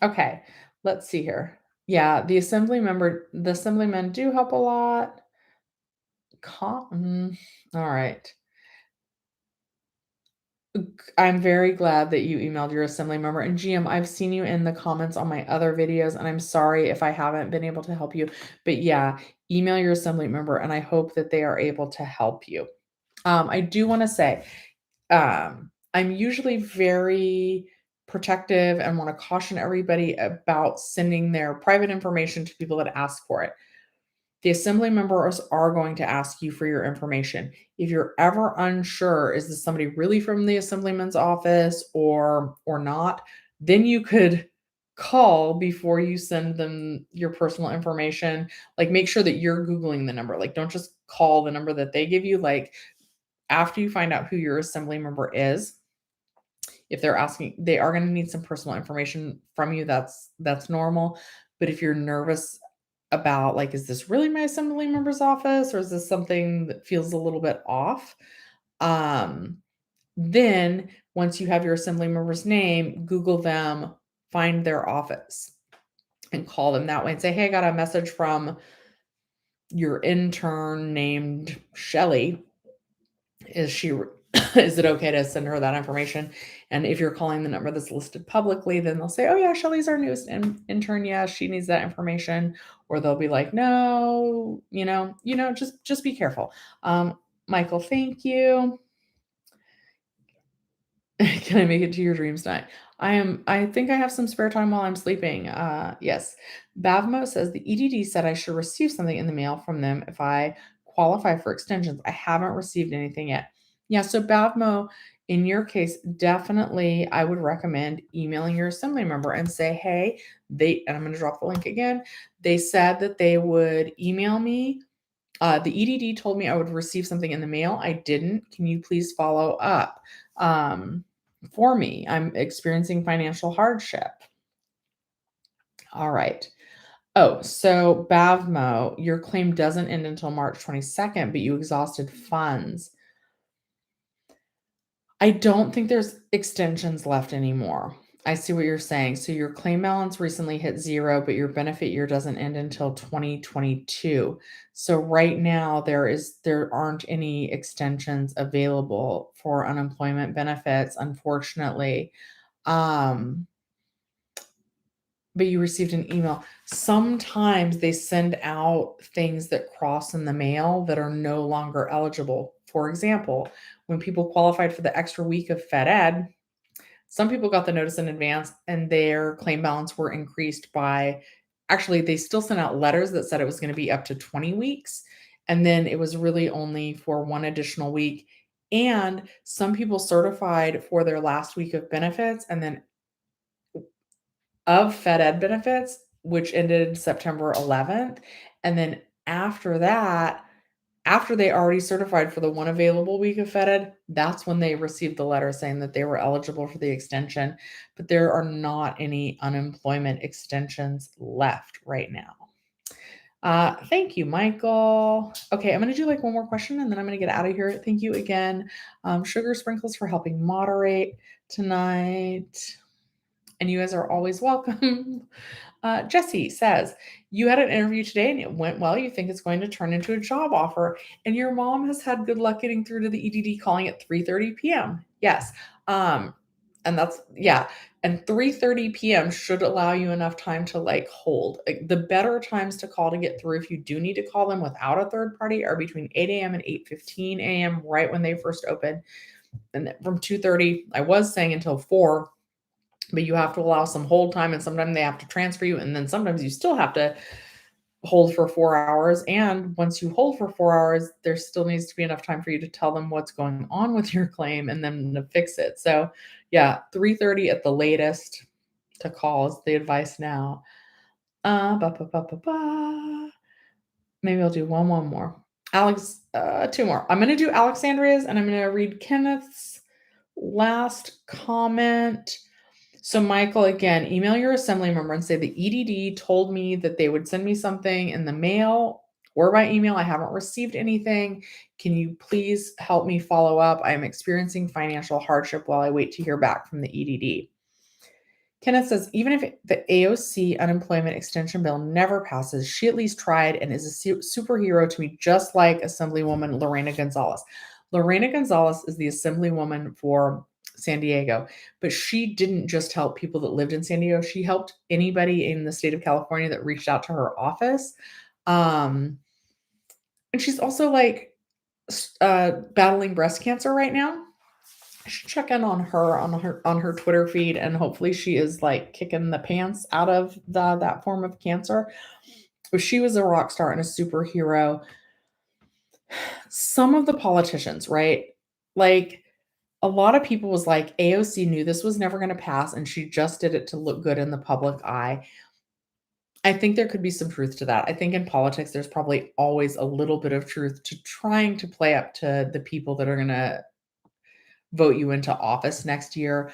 S1: Okay. Let's see here. Yeah, the assemblymen do help a lot. All right. I'm very glad that you emailed your assembly member. And GM, I've seen you in the comments on my other videos, and I'm sorry if I haven't been able to help you. But yeah, email your assembly member, and I hope that they are able to help you. I do want to say, I'm usually very protective and want to caution everybody about sending their private information to people that ask for it. The assembly members are going to ask you for your information. If you're ever unsure, is this somebody really from the assemblyman's office or not, then you could call before you send them your personal information. Like make sure that you're Googling the number. Like don't just call the number that they give you. Like after you find out who your assembly member is, if they're asking, they are going to need some personal information from you. That's normal. But if you're nervous about like, is this really my assembly member's office or is this something that feels a little bit off? Um, then once you have your assembly member's name, Google them, find their office and call them that way and say, hey, I got a message from your intern named Shelly. Is she is it okay to send her that information? And if you're calling the number that's listed publicly, then they'll say, oh yeah, Shelly's our newest intern. Yeah, she needs that information. Or they'll be like, no, just be careful. Michael, thank you. Can I make it to your dreams tonight? I think I have some spare time while I'm sleeping. Yes. Bavmo says the EDD said I should receive something in the mail from them if I qualify for extensions. I haven't received anything yet. Yeah, so Bavmo, in your case, definitely I would recommend emailing your assembly member and say, hey, and I'm going to drop the link again. They said that they would email me. The EDD told me I would receive something in the mail. I didn't. Can you please follow up for me? I'm experiencing financial hardship. All right. Oh, so Bavmo, your claim doesn't end until March 22nd, but you exhausted funds. I don't think there's extensions left anymore. I see what you're saying. So your claim balance recently hit 0, but your benefit year doesn't end until 2022. So right now there aren't any extensions available for unemployment benefits, unfortunately. Um, but you received an email. Sometimes they send out things that cross in the mail that are no longer eligible. For example, when people qualified for the extra week of Fed Ed, some people got the notice in advance and their claim balance were increased by actually, they still sent out letters that said it was going to be up to 20 weeks. And then it was really only for one additional week. And some people certified for their last week of benefits and then of Fed Ed benefits, which ended September 11th. And then after that, after they already certified for the one available week of Fed Ed, that's when they received the letter saying that they were eligible for the extension. But there are not any unemployment extensions left right now. Thank you, Michael. Okay, I'm going to do like one more question and then I'm going to get out of here. Thank you again, Sugar Sprinkles, for helping moderate tonight. And you guys are always welcome. Jesse says, you had an interview today and it went well. You think it's going to turn into a job offer. And your mom has had good luck getting through to the EDD calling at 3:30 p.m. Yes. And that's, yeah. And 3:30 p.m. should allow you enough time to like hold. Like, the better times to call to get through if you do need to call them without a third party are between 8 a.m. and 8:15 a.m. right when they first open. And then from 2:30, I was saying until 4, but you have to allow some hold time and sometimes they have to transfer you. And then sometimes you still have to hold for 4 hours. And once you hold for 4 hours, there still needs to be enough time for you to tell them what's going on with your claim and then to fix it. So yeah, 3:30 at the latest to call is the advice now. Ba, ba, ba, ba, ba. Maybe I'll do one more. Alex, 2 more. I'm going to do Alexandria's and I'm going to read Kenneth's last comment. So Michael, again, email your assembly member and say the EDD told me that they would send me something in the mail or by email. I haven't received anything. Can you please help me follow up? I am experiencing financial hardship while I wait to hear back from the EDD. Kenneth says, even if the AOC unemployment extension bill never passes, she at least tried and is a superhero to me, just like Assemblywoman Lorena Gonzalez. Lorena Gonzalez is the Assemblywoman for San Diego, but she didn't just help people that lived in San Diego. She helped anybody in the state of California that reached out to her office. And she's also like battling breast cancer right now. I should check in on her Twitter feed, and hopefully she is like kicking the pants out of that form of cancer. But she was a rock star and a superhero. Some of the politicians, right? Like a lot of people was like AOC knew this was never going to pass and she just did it to look good in the public eye. I think there could be some truth to that. I think in politics there's probably always a little bit of truth to trying to play up to the people that are going to vote you into office next year.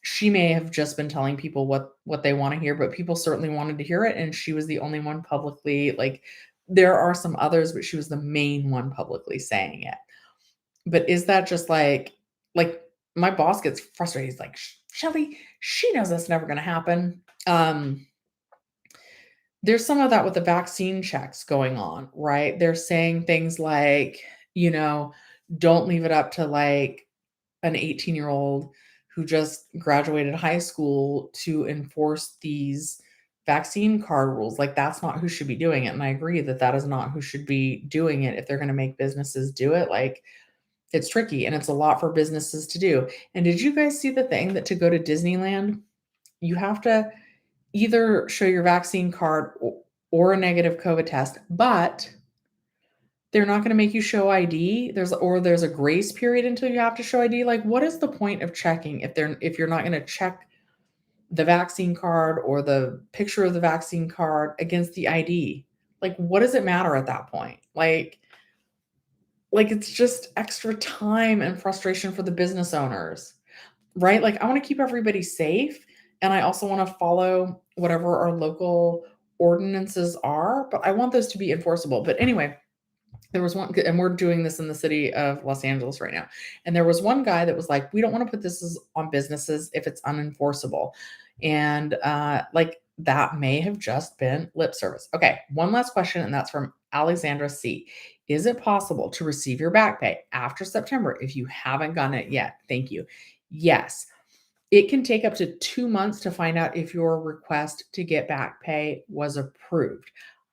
S1: She may have just been telling people what they want to hear, but people certainly wanted to hear it, and she was the only one publicly, like, there are some others, but she was the main one publicly saying it. But is that just like my boss gets frustrated. He's like, Shelly, she knows that's never going to happen. There's some of that with the vaccine checks going on, right? They're saying things like, don't leave it up to like an 18-year-old who just graduated high school to enforce these vaccine card rules. Like, that's not who should be doing it. And I agree that that is not who should be doing it. If they're going to make businesses do it, like, it's tricky and it's a lot for businesses to do. And did you guys see the thing that to go to Disneyland, you have to either show your vaccine card or a negative COVID test, but they're not going to make you show ID. There's a grace period until you have to show ID. Like, what is the point of checking if you're not going to check the vaccine card or the picture of the vaccine card against the ID? Like, what does it matter at that point? Like it's just extra time and frustration for the business owners, right? Like, I want to keep everybody safe, and I also want to follow whatever our local ordinances are, but I want those to be enforceable. But anyway, there was one, and we're doing this in the city of Los Angeles right now. And there was one guy that was like, we don't want to put this on businesses if it's unenforceable. And like, that may have just been lip service. Okay, one last question, and that's from Alexandra C. Is it possible to receive your back pay after September if you haven't gotten it yet? Thank you. Yes. It can take up to 2 months to find out if your request to get back pay was approved.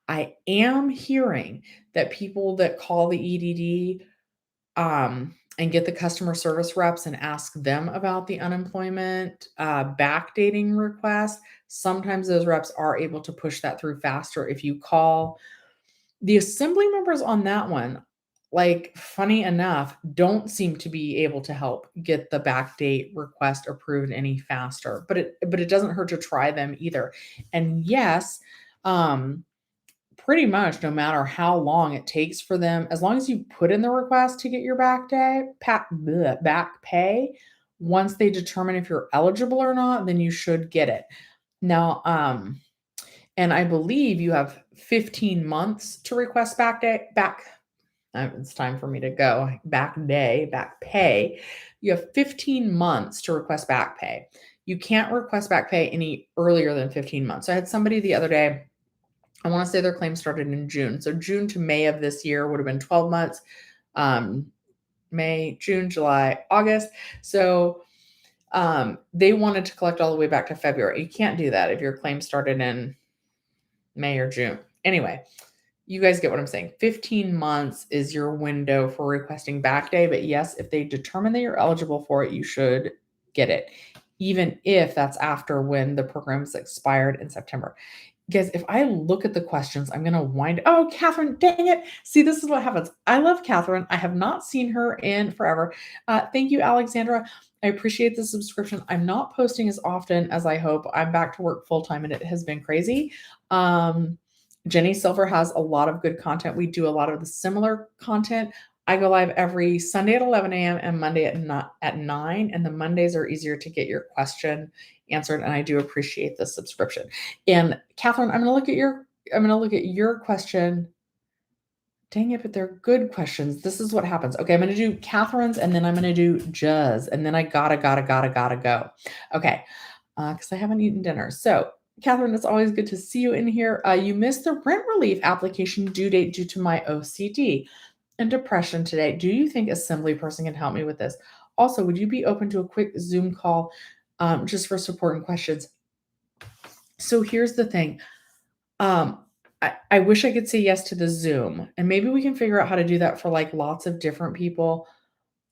S1: I am hearing that people that call the EDD and get the customer service reps and ask them about the unemployment backdating request, sometimes those reps are able to push that through faster if you call. The assembly members on that one, like, funny enough, don't seem to be able to help get the backdate request approved any faster, but it doesn't hurt to try them either. And yes, pretty much no matter how long it takes for them, as long as you put in the request to get your back pay, once they determine if you're eligible or not, then you should get it. Now, and I believe you have 15 months to request it's time for me to go. Back pay. You have 15 months to request back pay. You can't request back pay any earlier than 15 months. So I had somebody the other day, I want to say their claim started in June. So June to May of this year would have been 12 months. May, June, July, August. So they wanted to collect all the way back to February. You can't do that if your claim started in May or June. Anyway, you guys get what I'm saying. 15 months is your window for requesting back day. But yes, if they determine that you're eligible for it, you should get it, even if that's after when the program's expired in September. Guys, if I look at the questions, I'm going to oh, Catherine, dang it. See, this is what happens. I love Catherine. I have not seen her in forever. Thank you, Alexandra. I appreciate the subscription. I'm not posting as often as I hope. I'm back to work full-time and it has been crazy. Jenny Silver has a lot of good content. We do a lot of the similar content. I go live every Sunday at 11 a.m. and Monday at 9, and the Mondays are easier to get your question answered, and I do appreciate the subscription. And Catherine, I'm going to look at your question. Dang it, but they're good questions. This is what happens. Okay, I'm going to do Catherine's, and then I'm going to do Juz, and then I gotta go. Okay, because I haven't eaten dinner. So, Catherine, it's always good to see you in here. You missed the rent relief application due date due to my OCD and depression today. Do you think assembly person can help me with this? Also, would you be open to a quick Zoom call just for support and questions? So here's the thing. I wish I could say yes to the Zoom, and maybe we can figure out how to do that for like lots of different people.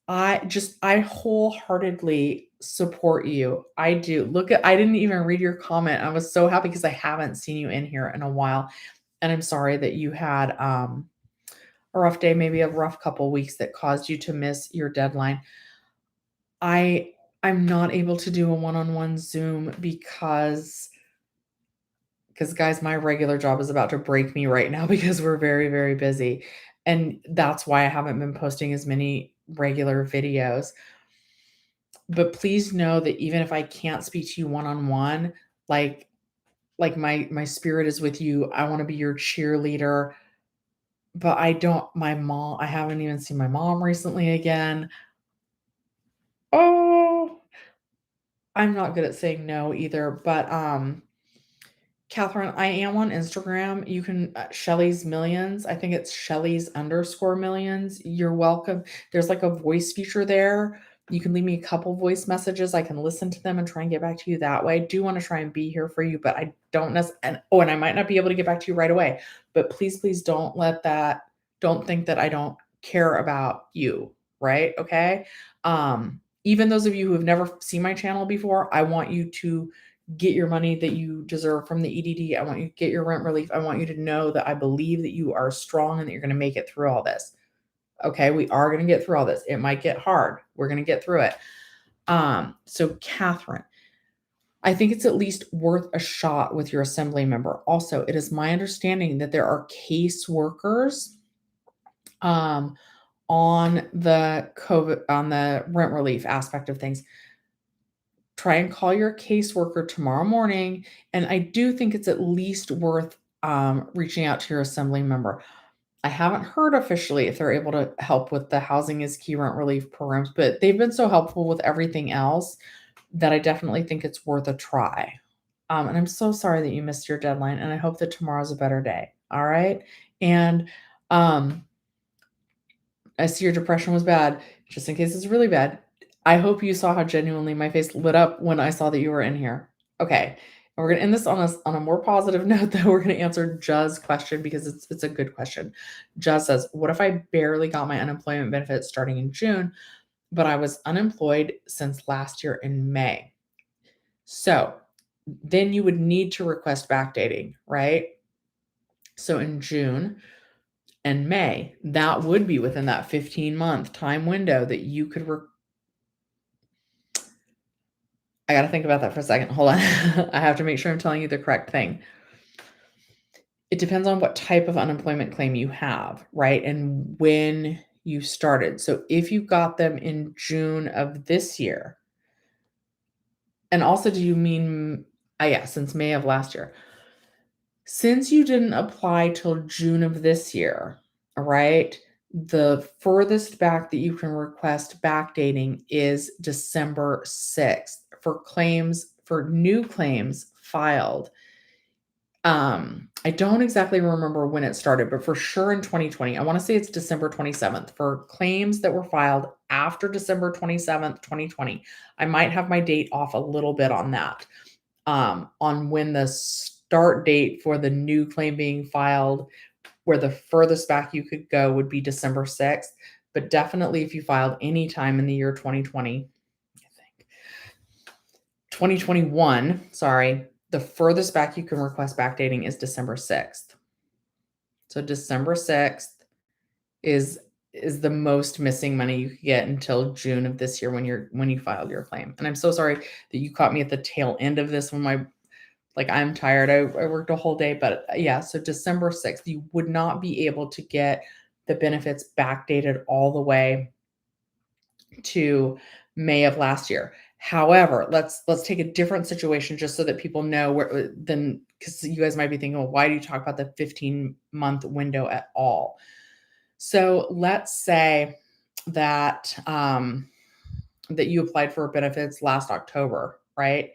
S1: I wholeheartedly support you. I do. I didn't even read your comment. I was so happy because I haven't seen you in here in a while. And I'm sorry that you had a rough day, maybe a rough couple weeks that caused you to miss your deadline. I'm not able to do a one-on-one Zoom because guys, my regular job is about to break me right now because we're very, very busy. And that's why I haven't been posting as many regular videos. But please know that even if I can't speak to you one-on-one, like my spirit is with you. I want to be your cheerleader. But I haven't even seen my mom recently again. Oh, I'm not good at saying no either. But Catherine, I am on Instagram. You can Shelly's Millions. I think it's Shelly's _millions. You're welcome. There's like a voice feature there. You can leave me a couple voice messages. I can listen to them and try and get back to you that way. I do want to try and be here for you, but I don't necessarily. And I might not be able to get back to you right away. But please don't don't think that I don't care about you. Right? Okay. Even those of you who have never seen my channel before, I want you to get your money that you deserve from the EDD. I want you to get your rent relief. I want you to know that I believe that you are strong and that you're going to make it through all this. Okay, we are going to get through all this. It might get hard. We're going to get through it. So Catherine, I think it's at least worth a shot with your assembly member. Also, it is my understanding that there are caseworkers on the rent relief aspect of things. Try and call your caseworker tomorrow morning. And I do think it's at least worth reaching out to your assembly member. I haven't heard officially if they're able to help with the housing is key rent relief programs, but they've been so helpful with everything else that I definitely think it's worth a try. And I'm so sorry that you missed your deadline, and I hope that tomorrow's a better day. All right. And I see your depression was bad. Just in case it's really bad, I hope you saw how genuinely my face lit up when I saw that you were in here. Okay. And we're going to end this on a more positive note, though. We're going to answer Juz's question because it's a good question. Juz says, what if I barely got my unemployment benefits starting in June, but I was unemployed since last year in May? So then you would need to request backdating, right? So in June and May, that would be within that 15-month time window that you could I got to think about that for a second. Hold on. I have to make sure I'm telling you the correct thing. It depends on what type of unemployment claim you have, right? And when you started. So if you got them in June of this year, and also do you mean, yeah, since May of last year, since you didn't apply till June of this year, right? The furthest back that you can request backdating is December 6th for new claims filed. I don't exactly remember when it started, but for sure in 2020, I want to say it's December 27th for claims that were filed after December 27th, 2020. I might have my date off a little bit on that, on when the start date for the new claim being filed, where the furthest back you could go would be December 6th. But definitely if you filed any time in the year 2020, 2021, sorry, the furthest back you can request backdating is December 6th. So December 6th is the most missing money you could get until June of this year when you filed your claim. And I'm so sorry that you caught me at the tail end of this when I'm tired. I worked a whole day, but yeah, so December 6th, you would not be able to get the benefits backdated all the way to May of last year. However, let's take a different situation just so that people know where then, because you guys might be thinking, well, why do you talk about the 15-month window at all? So let's say that that you applied for benefits last October, right?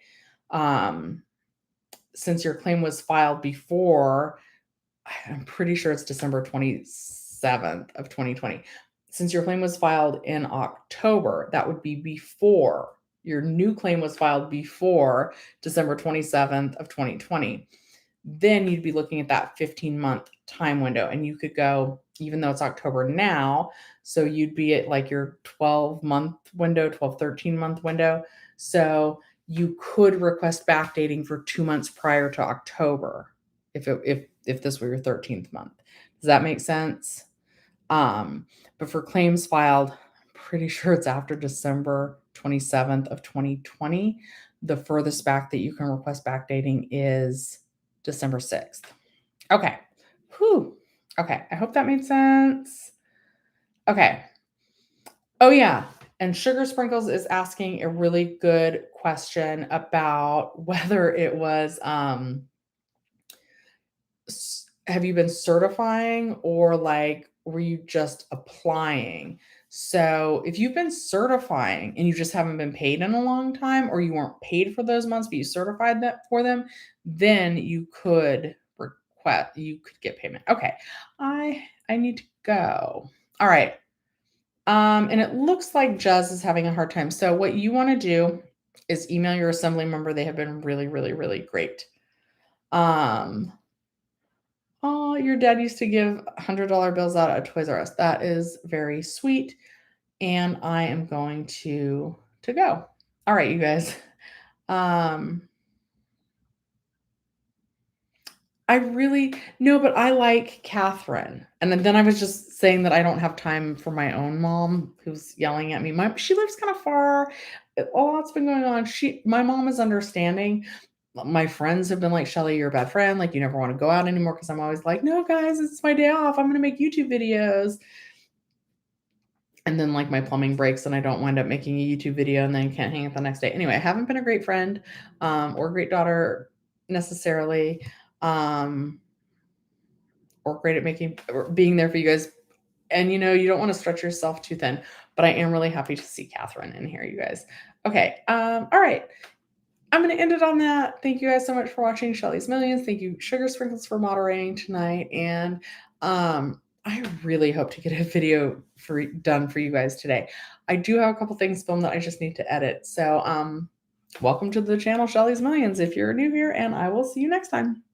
S1: Since your claim was filed before, I'm pretty sure it's December 27th of 2020. Since your claim was filed in October, that would be before your new claim was filed before December 27th of 2020. Then you'd be looking at that 15-month time window, and you could go, even though it's October now, so you'd be at like your 12-month window, 12, 13-month window. So you could request backdating for 2 months prior to October if this were your 13th month. Does that make sense? But for claims filed, I'm pretty sure it's after December 27th of 2020. The furthest back that you can request backdating is December 6th. Okay. Whew. Okay. I hope that made sense. Okay. Oh, yeah. And Sugar Sprinkles is asking a really good question about whether it was, have you been certifying or like were you just applying? So if you've been certifying and you just haven't been paid in a long time, or you weren't paid for those months, but you certified that for them, then you could get payment. Okay. I need to go. All right. And it looks like Juz is having a hard time. So what you want to do is email your assembly member. They have been really, really, really great. Oh, your dad used to give $100 bills out at Toys R Us. That is very sweet. And I am going to go. All right, you guys. I really no, but I like Catherine. And then I was just saying that I don't have time for my own mom who's yelling at me. She lives kind of far. A lot's been going on. My mom is understanding. My friends have been like, Shelly, you're a bad friend. Like, you never want to go out anymore because I'm always like, no, guys, it's my day off. I'm going to make YouTube videos. And then, like, my plumbing breaks and I don't wind up making a YouTube video and then can't hang it the next day. Anyway, I haven't been a great friend or great daughter necessarily or great at being there for you guys. And, you don't want to stretch yourself too thin. But I am really happy to see Catherine in here, you guys. Okay. All right. I'm going to end it on that. Thank you guys so much for watching Shelly's Millions. Thank you, Sugar Sprinkles, for moderating tonight. And I really hope to get a video done for you guys today. I do have a couple things filmed that I just need to edit. So welcome to the channel, Shelly's Millions, if you're new here, and I will see you next time.